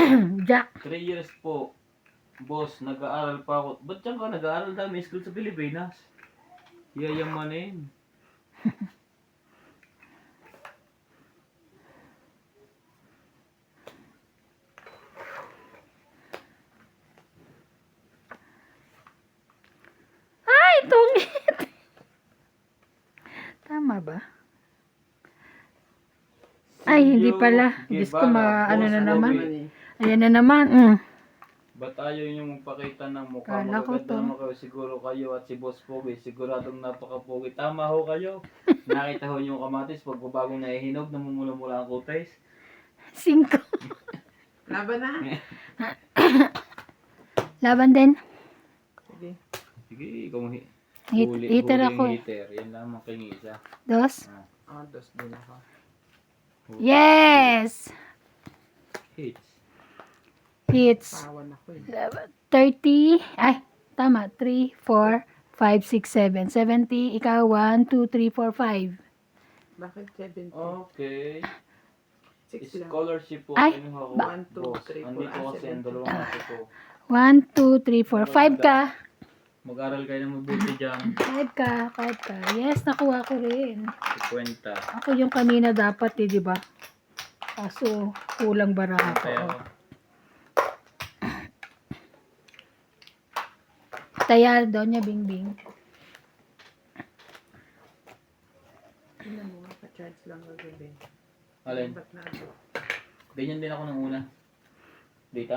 Jack. 3 years po. Boss, nag-aaral pa ako. Ba't dyan ka nag-aaral? Dami school sa Pilipinas. Yayamanin. Ay, tungit! Tama ba? Ay, hindi pala. Diyos ko, ano na naman. Ayan na naman. Ba't ayaw niyo magpakita ng mukha? Kala ko Magaganda to. naman kayo. Siguro kayo at si Boss Pogi. Siguradong napaka-pogi. Tama ho kayo. Nakita ho niyo yung kamatis. Pagbabagong nahihinog, namumula-mula ang kutis. 5. Laban na. Laban din. Sige. Sige, ikaw Heater ako eh. Heater. Yan lamang kingisa. 2. Dos din ako. Yes! Hits. Hits. Pawan ako eh. 30. Ay, tama. 3, 4, 5, 6, 7. 70. Ikaw, 1, 2, 3, 4, 5. Bakit 70? Okay. 6 lang. Scholarship po. Ay, kinuha ko. ba- 1, 2, Boss, 3, 4, andito kasi ang 70. dalawang aso ko. 1, 2, 3, 4. 5 ka. Mag-aral kayo ng mabuti dyan. 5 ka. 5 ka. Yes, nakuha ko rin. 50. Ako yung kanina dapat eh, di ba? Kaso, kulang bara ako. Kaya, Taya daw niya, Bingbing. Tingnan mo nga, pa-charge lang kagabi. alin? Ba't na ako? Ganyan din ako ng una. Dito?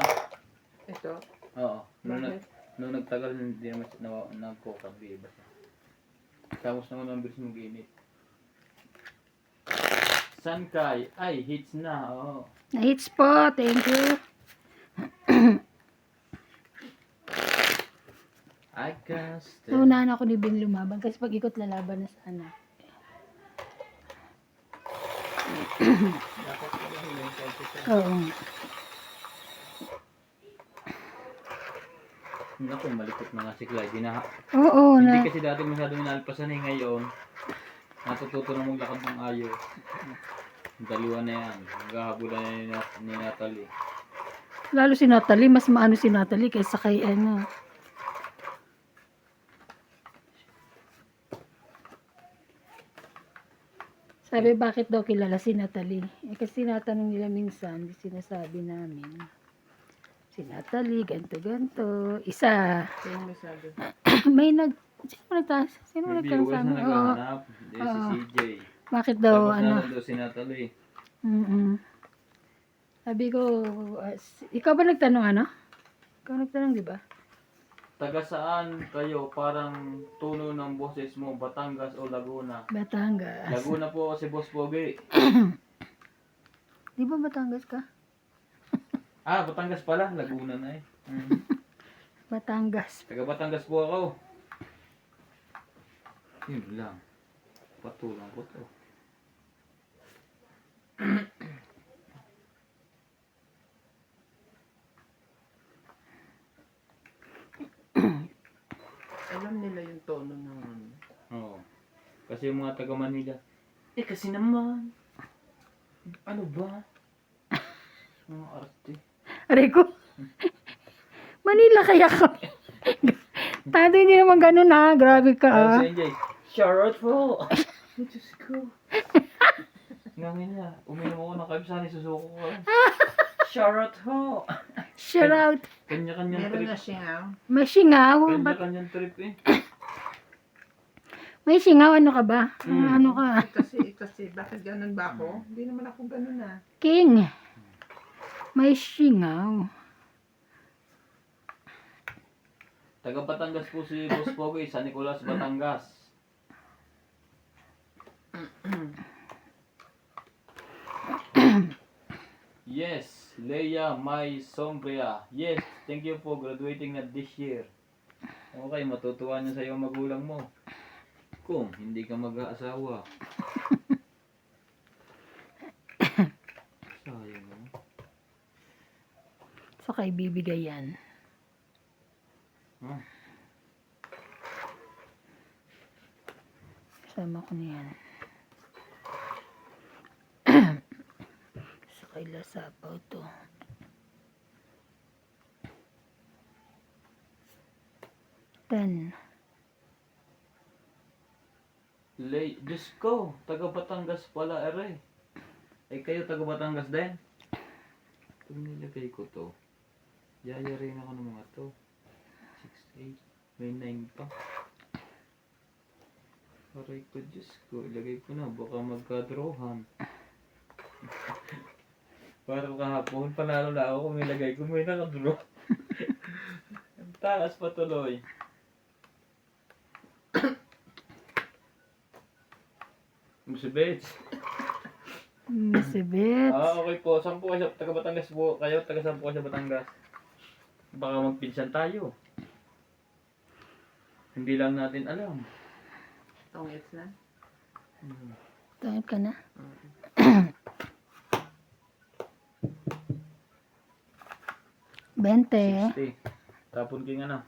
Ito? Oo. Bakit? Nung nagtagal, hindi naman nagkokabi. Basta. Tapos naman ang bilis mag-init. Sankay. Ay, hits na. Oo. Na-hits po. Thank you. I can't stay. Naunahan ako ni Bing lumaban kasi pag ikot lalaban na sana. Dapat pala yung 25. Oo. Naku, malikot na nga si Clyde. Oo Hindi na. kasi dati masyadong inalpasan eh ngayon. Natututo na maglakad ng ayos. Daliwa na yan. Maghahabulan na ni Natalie. Lalo si Natalie, mas maano si Natalie kaysa kay ano. Sabi bakit daw kilala si Natalie? Eh kasi tinatanong nila minsan, di sinasabi namin. Si Natalie, ganto-ganto. Isa, Kaya may sabi. may sino May nagtanong viewers sa na amin? Oo. naghahanap. Hindi si Oo. CJ. Bakit daw, Tapos ano? na daw si Natalie. Sabi ko, ikaw ba nagtanong ano? Ikaw nagtanong, di ba? Taga saan kayo? Parang tono ng boses mo, Batangas o Laguna? Batangas. Laguna po si Boss Pogi. Di ba Batangas ka? Ah, Batangas pala. Laguna na eh. Batangas. Taga Batangas po ako. Yun lang. Patulang ko to. Alam nila yung tono ng ano. Oo. Kasi yung mga taga Manila, kasi naman, ano ba? Mga arte. Rico. Manila kaya kami. Tado hindi naman ganun ha. Grabe ka Ah, ah. si NJ, Charlotte po. Diyos ko. Ngangin na, uminom ako ng kabisani, susuko ko. Charlotte ho. Shout out. Kanya-kanyang Meron trip. na siya. May singaw. Ba't Kanya-kanyang trip eh. may singaw? Ano ka ba? Ano ka? Kasi, bakit ganun ba ako? Hindi naman ako ganun ah. King. May singaw. Taga Batangas po si Boss Pogi, San Nicolas, Batangas. Yes, Leia May Sombria. Yes, thank you for graduating na this year. Okay, matutuwa niya sa iyo ang magulang mo. Kung hindi ka mag-aasawa. Sayang mo. Saka ibibigay yan. Ah, Kasama ko na yan. Saka ilasapaw to. Ten. Diyos ko, taga Batangas pala, ere. Ay kayo taga Batangas din? Kung nilagay ko to, yayarin ako ng mga to. 6, 8, may 9 pa. Aray ko, Diyos ko, ilagay ko na, baka magkadrohan. Parang kahapon, panalo na ako kung nilagay ko, may nakadraw. Ang taas pa tuloy. Musibits. Masibit. Okay po. Saan po kayo? Taga Batangas po kayo? Taga saan po kayo sa Batangas? Baka magpinsan tayo. Hindi lang natin alam. Tongits na. Tangit ka na. Bente. 60. Tapon king ano?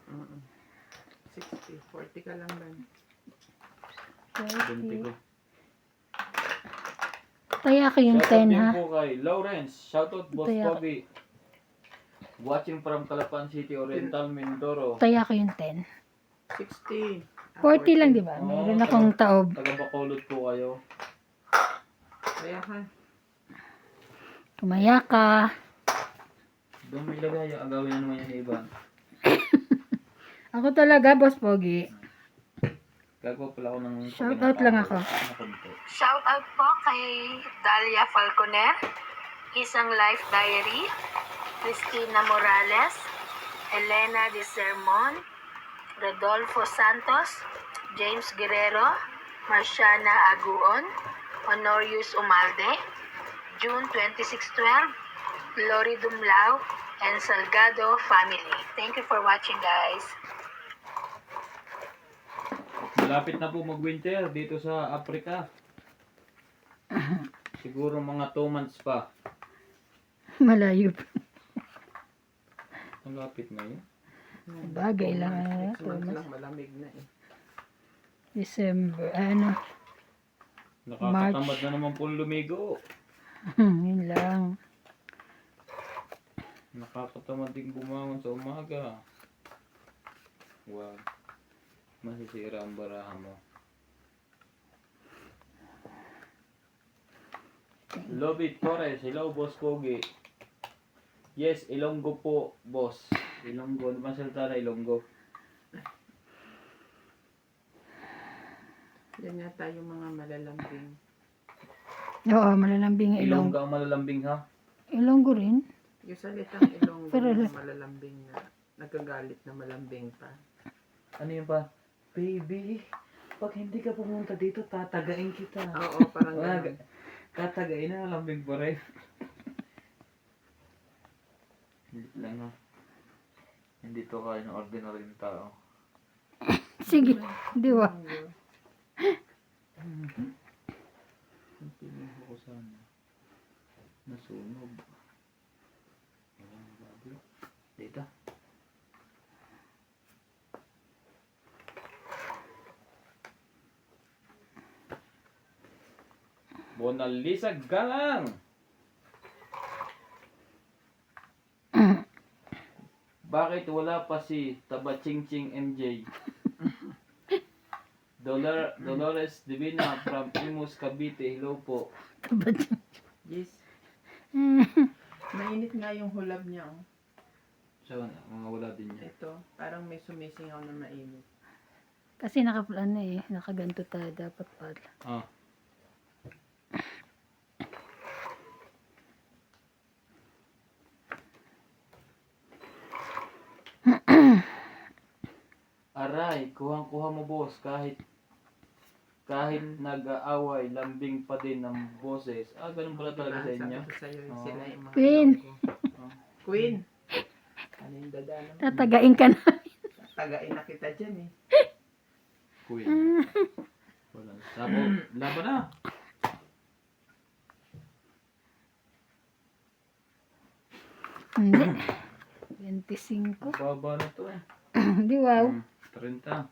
60. 40 ka lang ba? 20 ko. Taya ko yung 10 ha. Shoutout din po kay Lawrence. Shoutout Boss Taya- Bobby. Watching from Calapan City, Oriental, Mindoro. Taya ko yung 10. 60. 40 lang, di ba? Oo, Meron akong taob. Taga Bacolod po kayo. Kaya ka. Tumaya ka. Doon may lagay. Agawin na naman yan ni Ivan. Ako talaga, Boss Pogi. Gagawa pala ako ng... Shoutout lang ako. Shoutout po kay Dalia Falconer, Isang Life Diary, Cristina Morales, Elena De Sermon, Rodolfo Santos, James Guerrero, Marciana Aguon, Honorius Umalde, June 2612, Lori Dumlao, and Salgado family. Thank you for watching, guys. Malapit na po mag-winter dito sa Africa. Siguro mga 2 months pa. Malayo pa. Malapit na yun. Bagay lang. Next month lang malamig na eh. December. Ano? Nakakatamad na naman po lumigo. Yun lang. Nakakatamad din bumangon sa umaga. Wow. Masisira ang baraha mo. Lobit Torres, hello Boss Pogi. Yes, Ilonggo po, boss. Ilonggo, ano ba salita na Ilonggo? Yan yata yung mga malalambing. Oo, malalambing ilong. Ilonggo ang malalambing ha? Ilonggo rin. Yung salitang ilong Pero- na malalambing na nagagalit na malambing pa. Ano yun pa? Baby, pag hindi ka pumunta dito, tatagain kita. Oo, parang Wala, ganun. tatagain na, lambing pa rin. Hindi lang ha. Hindi to kaya ng ordinary tao. Sige, di ba? Ang pinuho ko sana. Nasunog. Walang baboy. Dito. Bonalisa Galang! Bakit wala pa si Tabachingching MJ? Dolores Divina from Imus, Cavite. Hello po. Yes. Mainit nga yung hulab niya. Oh. So, mga wala din niya. Ito, parang may sumisingaw na mainit. Kasi ano eh, nakaganto tayo dapat pala. Ah. Aray, kuhang-kuha mo boss kahit nag-aaway, lambing pa din ng boses. Ah, ganun pala talaga sa inyo. Sabi ko sa'yo, Oo. sila yung mga Queen. ilonggo. Queen! Ano yung dada naman? Tatagain ka na. Tagain na kita dyan eh. Queen. Walang sabo. Laban na. Hindi. 25. Baba na to eh. Di wow. 30.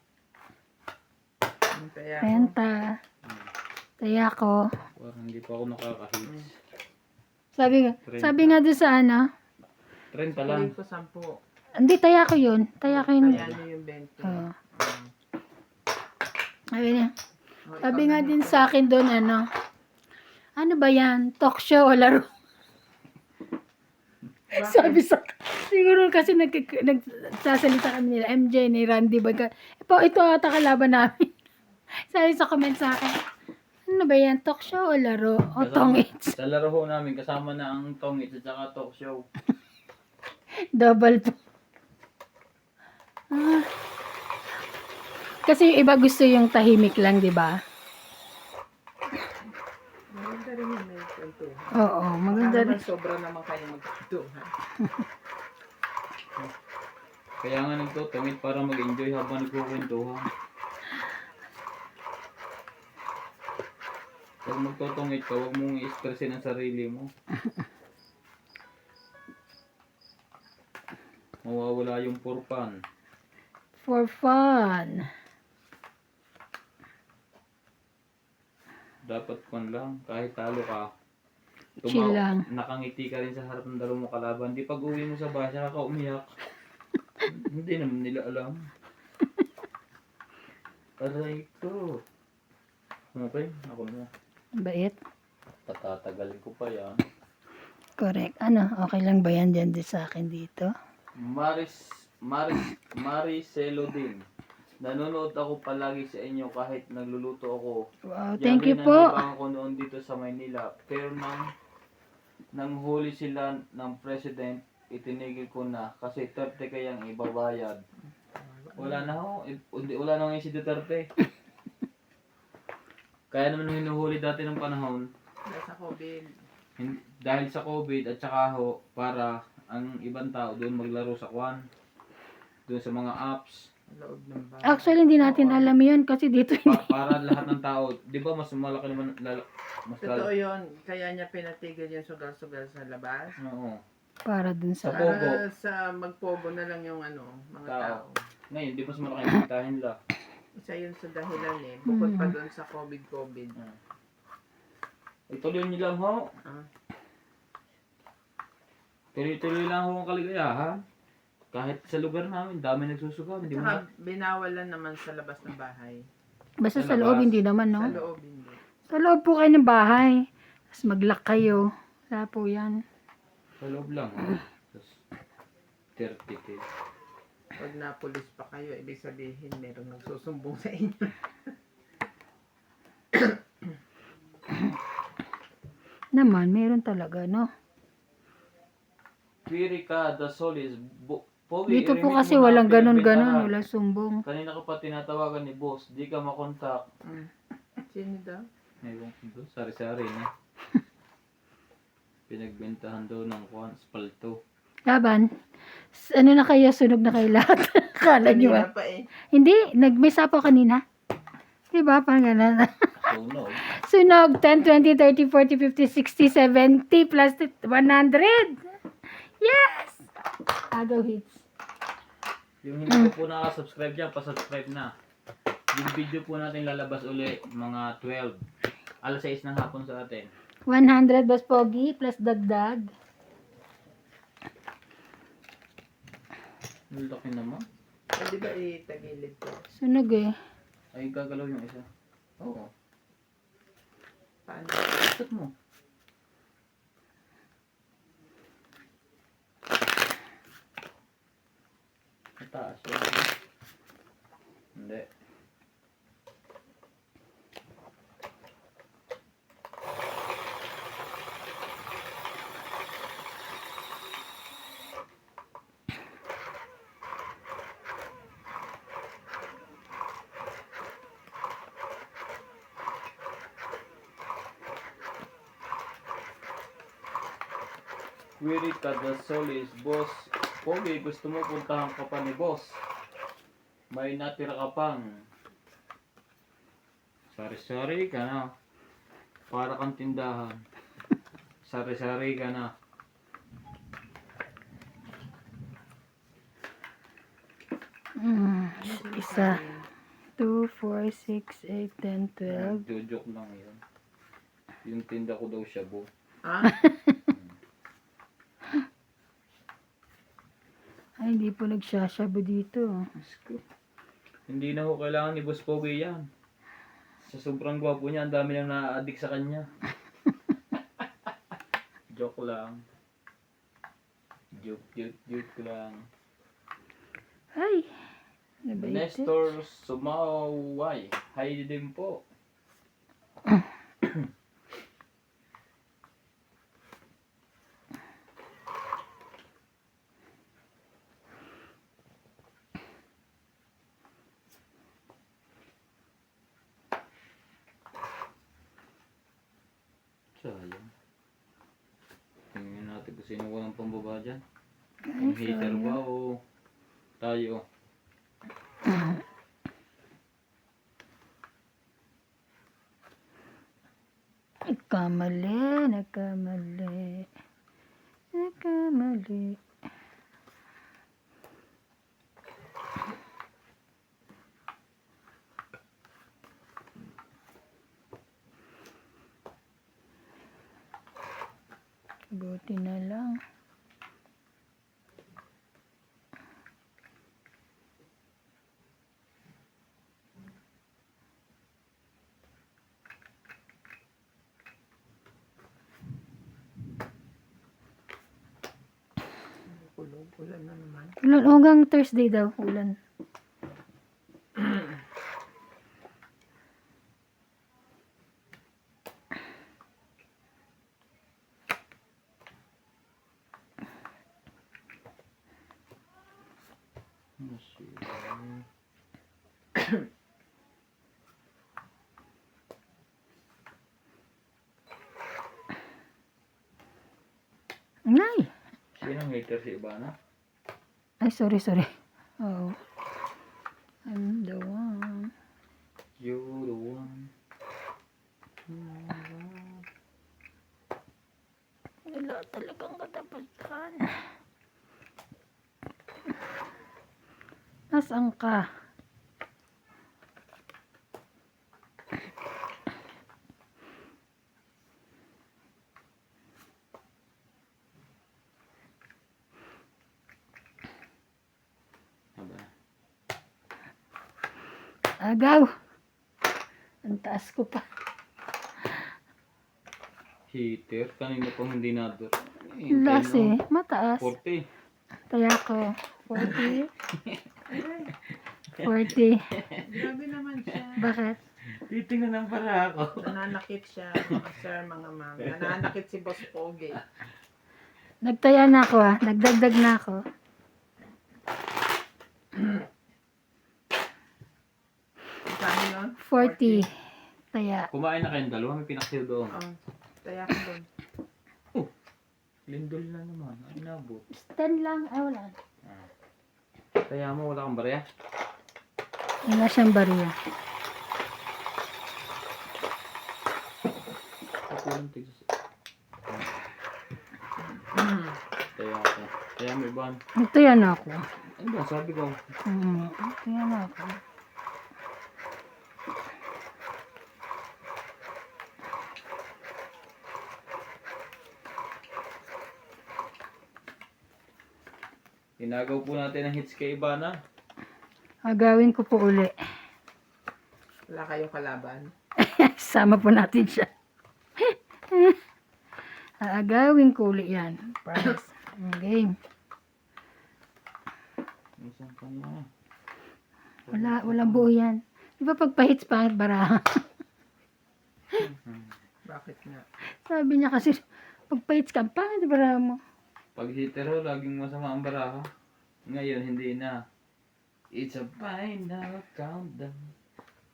Yung kaya 30. Kaya ko. Parang hindi pa ako nakaka-hits. Sabi nga doon sa ano. 30 Kulit lang. ko 10. Hindi, taya ko yun. Taya ko yun. Kaya niyo yung 20. Oo. Sabi niya. Oh, Sabi ikaw nga naman din po. sa akin doon ano. Ano ba yan? Talk show o laro? Bakit? Sabi sa siguro kasi nagsasalita kami nila MJ ni Randy Baga. Ito ata kalaban namin. Sabi sa comment sa akin. Ano ba yan? Talk show o laro? O tongits? Sa laro ho namin, kasama na ang tongits at saka talk show. Double po. Ah. Kasi yung iba gusto yung tahimik lang, di ba? Maganda rin yung may kwentuhan. Oo, maganda Baka rin. naman sobra naman kayo magkwentuhan. Kaya nga nagtutungit para mag-enjoy habang nagkukwentuhan. Pag magtutungit ka, huwag mong i-stressin ang sarili mo. Mawawala yung purpan. For fun. Dapat kung lang, kahit talo ka, Chill lang. nakangiti ka rin sa harap ng dalawang mo kalaban. Di pag uwi mo sa bahay, saka ka umiyak. Hindi naman nila alam. Aray ko. Okay, ako na. Bait. Patatagalin ko pa yan. Correct. Ano, okay lang ba yan dyan din sa akin dito? Maricelo din. Nanonood ako palagi sa inyo kahit nagluluto ako. Wow, Yan thank you rin ang po. libangan ko noon dito sa Maynila. Pero nang huli sila ng president, itinigil ko na kasi 30 kayang ibabayad. Wala na ho. Wala na ngayon si Duterte. Kaya naman hinuhuli dati ng panahon, Dahil sa COVID. dahil sa COVID at saka ho, para ang ibang tao doon maglaro sa kwan. Doon sa mga apps. Loob ng bahay. Actually, hindi natin alam yun kasi dito Para lahat ng tao, di ba mas malaki naman, mas Totoo lalo. yun. Kaya niya pinatigil yung sugal-sugal sa labas. Oo. para dun sa... Sa pogo. Para sa magpogo na lang yung mga Tao. tao. Ngayon, di ba mas malaki yung kita nila? Isa yun sa dahilan eh. Bukod pa doon sa COVID. Ituloy niyo lang ho. Ah. Tuloy-tuloy lang ho ang kaligayahan. Kahit sa lugar namin, dami nagsusugaw. Hindi mo na. Saka binawalan naman sa labas ng bahay. Basta Sa sa loob, labas. hindi naman, no? Sa loob hindi. Sa loob po kayo ng bahay. Tapos mag-lock kayo. Wala po yan. Sa loob lang. Ho. Tapos, 30K. Pag napulis pa kayo, ibig sabihin merong nagsusumbong sa inyo. Naman, meron talaga, no? Quirica da Solis. Pogi, Dito po i-remit kasi mo na walang ang ganon-ganon. pinagbentahan. Wala sumbong. Kanina ka pa tinatawagan ni boss. Di ka makontak. Sino daw? Ewan ko doon. Sari-sari na. Pinagbentahan daw ng kwan. Spalto. Laban. Ano na kayo? Sunog na kayo lahat. Akala nyo Kanina ah. pa eh. Hindi. Nag-miss ako kanina. Diba? Parang gano'n. Sunog. Sunog. 10, 20, 30, 40, 50, 60, 70 plus 100. Yes! Agaw hits. Yung hindi ko po nakasubscribe dyan, pasubscribe na. Yung video po natin lalabas uli mga 12. Alas 6 ng hapon sa atin. 100 bas pogi plus dagdag. Ang laki naman. Di ba itagilid ko? Sunog eh. Ay, gagalaw yung isa. Oo. Paano? Ikot mo. Mataas yun. Hindi. Quirica da Solis, boss. Pogi, gusto mo puntahan ka pa ni boss? May natira ka pang. Sari-sari ka na. Para kang tindahan. Sari-sari ka na. Isa. 2, 4, 6, 8, 10, 12. Joke lang yun. Yung tinda ko daw shabu. Ah? Ay, hindi po nagsashabu dito. Diyos ko. Hindi na ho kailangan ni Boss Pogi yan. Sa sobrang gwapo niya, ang dami nang na-addict sa kanya. Joke lang. Joke lang. Ay, ano ba ito? Nestor Sumaway. Hi din po. Sayang. Tingnan natin kung sino walang pambaba dyan. Ang hater ba o tayo? Nagkamali. Buti na lang. Kulog. Ulan na naman. Ulan, hanggang Thursday daw, ulan. Nay! Sinong hater si Ivana? Ay, sorry. Oh. I'm the one. You're the one. Wala talagang katapusan. Nasaan ka? Aba. Agaw! Ang taas ko pa. Hater? Kanina pang hindi nadur. Lase, mataas. 40. Kaya ko, 40. 40. Grabe naman siya. Bakit? Titingnan ng para ako. Nananakit siya, mga sir, mga ma'am. Nananakit si Boss Pogi. Nagtaya na ako Nagdagdag na ako. Saan yun? 40. Taya. Kumain na kayong dalawa, may pinaksiw doon. Oh, taya ko doon. Lindol na naman, ang inabot. 10 lang. Ay, wala. Kaya mo, wala kang barya? Wala siyang bariya. Ako lang tigsa. Kaya ako. Kaya may ban. Nagtaya na ako. Ano ba, sabi ko. Nagtaya na ako. Tinagaw po natin ang hits kay Ivana. Agawin ko po uli. Wala kayong kalaban. Sama po natin siya. Agawin ko uli yan. Promise. Game. Nasaan ka na? Walang buo yan. Di ba pagpa-hits pangit baraha? Bakit nga? Sabi niya kasi, pagpa-hits ka, pangit baraha mo. Pag hitter ho, laging masama ang baraha. Ngayon, hindi na. It's a final countdown.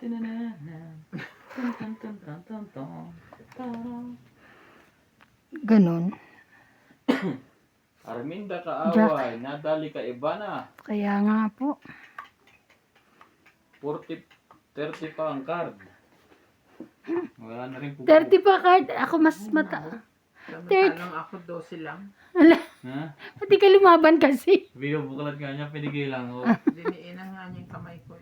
Tinanana. Tan tan tan tan tan tan. Tan. Ganon. Arminda kaaway, nadali ka Ivana. Kaya nga po. 30 pa ang card. Wala na rin po. 30 pa card. Ako mas mata. Samantalang ako 12 lang. Ala, Ha? pati ka lumaban kasi. Binubuklat nga niya, pinigilan ko. Diniinan nga niya yung kamay ko.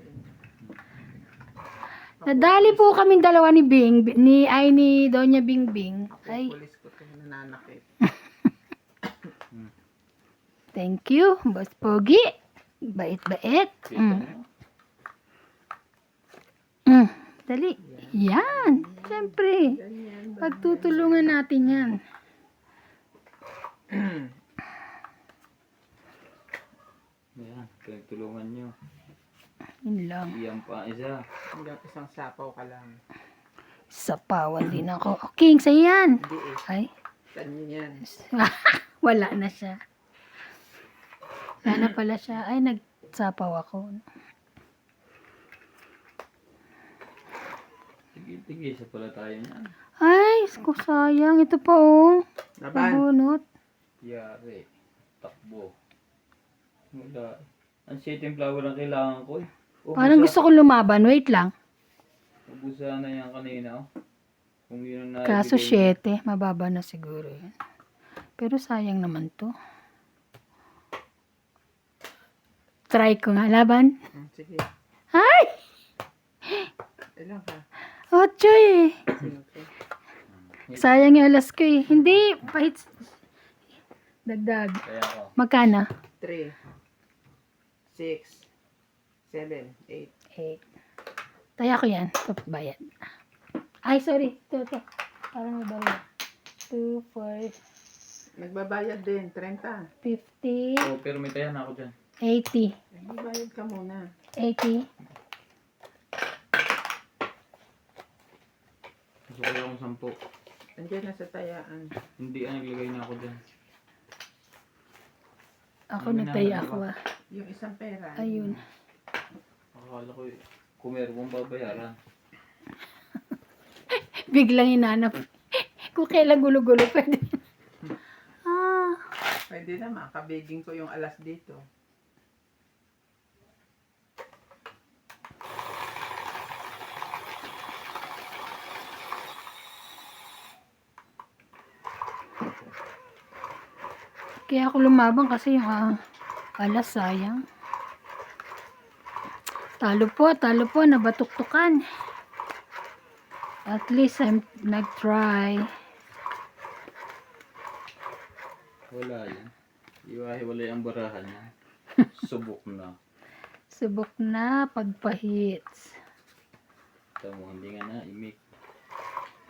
Nadali po kaming dalawa ni ni Doña Bingbing. Ay, Pulis ko ito nananakit. thank you, Boss Pogi. Bait-bait. Kita mo. Dali. Yan. Siyempre. Ganyan ba? Pagtutulungan natin yan. Yan, tulungan nyo. Yun lang. Iyan pa isa. Hanggang isang sapaw ka lang. Sapawan din ako. Okay, sa'yo yan. Hindi eh. Ay, Kanya yan. wala na siya. Wala na pala siya. Ay, nagsapaw ako. Tigil sa pala tayo niyan. Ay, sayang. Ito pa oh. Laban. Nabunot. Yari. Takbo. Wala. Ang setting flower ang kailangan ko eh. Parang gusto ko lumaban. Wait lang. Ubusa na yan kanina oh. Kung yun ang Kaso naibigay 7. Mababa na siguro yun. Pero sayang naman to. Try ko nga. Laban. Sige. Ay! Ilang ka? 8 eh. Sige. Sayang yung alas ko eh. Hindi. Pahit. Dagdag. Kaya ako. Magkano? 3, 6, 7, 8. 8. Taya ko yan. Ito, bayad. Ay, sorry. Ito. Parang nabawa. 2, 4, Nagbabayad din, 30. 50, Oh, pero may tayan ako dyan. 80. Nagbabayad ka muna. 80. Gusto ko lang 10. Andiyan na sa tayaan. Hindi naglagay na ako dyan. Ako Ano nagtaya na, ako ah. Yung isang pera. Ayun. Akala ko kung meron kong babayaran. Biglang inanap. Kung kailan gulo-gulo pwede. Pwede na, makabiging ko yung alas dito. Kaya ako lumaban kasi yung alas sayang. Talo po, nabatuktukan. At least I'm nag-try. Wala yan. Iwahiwalay ang barahan niya. Subok na. Subok na pagpahits. Tamo, hindi nga na imik.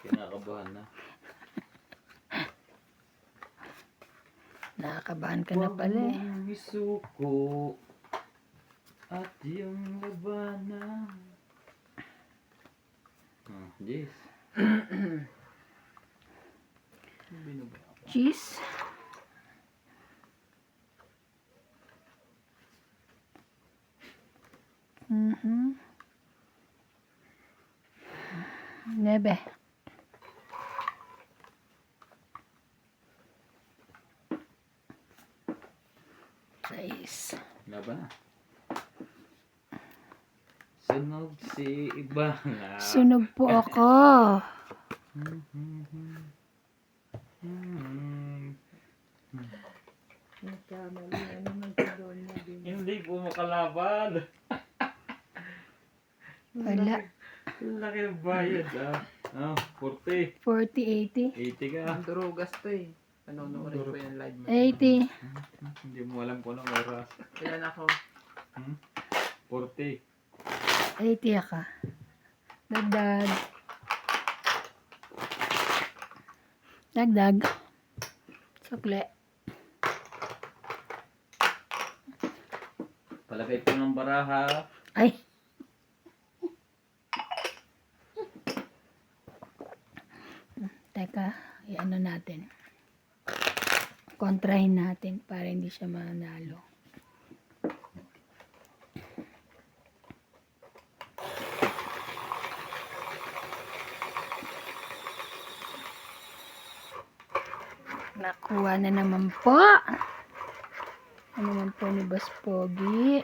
Kinakabahan na. Nakakabahan ka na pala eh. Huwag mong isuko at yung labanan. Yes. Binubay ako. Cheese. Nebe. Nice. Laban na. Sunog si iba nga. Sunog po ako. Nagkamali na naman si Donya din. Hindi po makalaban. Wala. Laki ng bayad ah. 40. 40, 80. 80 ka. Ang durugas to eh. Panonoodin ko yung live mo. 80. Hindi mo alam kung anong oras. Ilan ako? 40. 80 ka. Dagdag. Dagdag. Sukle. Palagay po ng baraha. Ay. Teka, i-ano natin. Kontrahin natin para hindi siya manalo. Nakuha na naman po. Ano naman po ni Boss Pogi.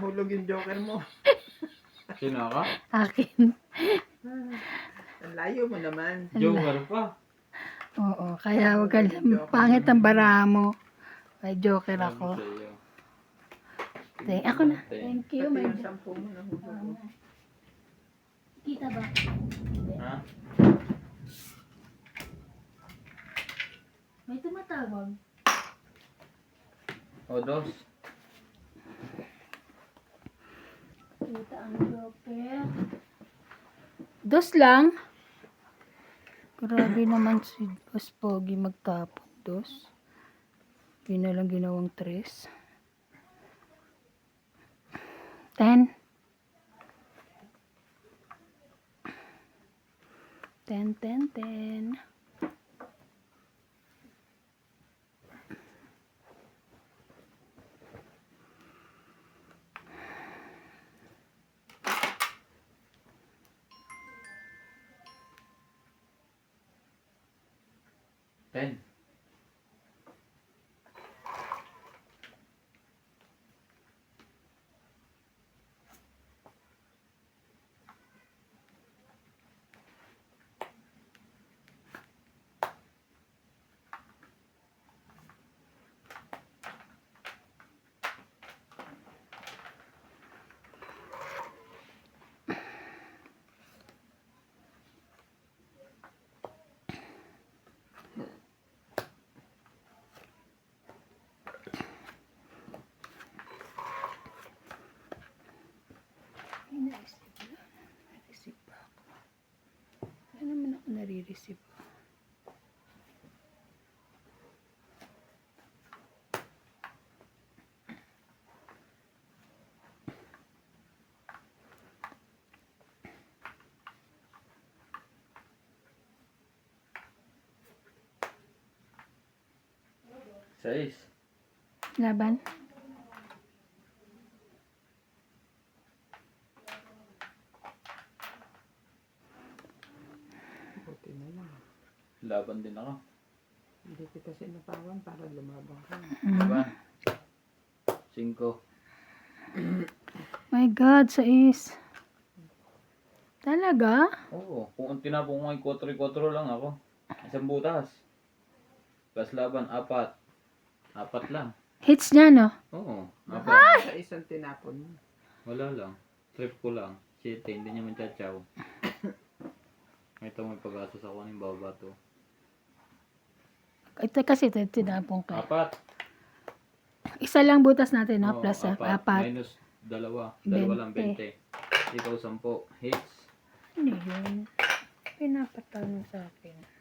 nahulog yung joker mo. Sino ka? Akin. Ang layo mo naman. Joker pa. Oo, kaya wag ka pangit ang bara mo. May joker Sabi ako. sa'yo. Ako na. Thank you. Pati May yung 10 mo nahulog. kita ba? Ha? May tumatawag. O, dos. Kita ang joker. Dos lang. Grabe naman si Boss Pogi magtapon. Dos. Hindi na lang ginawang 3. 10. 10, 10, 10. Ten. Nare-receive ba ako? Ano naman ako nare-receive? Sais. Laban? Buti na lang. Laban din ako. Hindi kita sinapawan para lumabang ka. Laban. 5. My God, 6. Talaga? Oo. Kung ang tinapong ko ay 4-4 lang ako. Isang butas. Plus laban, 4. 4 lang. Hits niya, no? Oo. 4. Sa isang tinapon mo. Wala lang. Trip ko lang. 7. Hindi niya manchachaw. Ito may pag-asos ako ng baba to. Ito kasi ito, tinapong ka. 4. Isa lang butas natin, no? Oo, Plus 4. Minus 2. 2 lang, 20. Ikaw 10. Hits. Ano yun? Pinapatalo sa akin.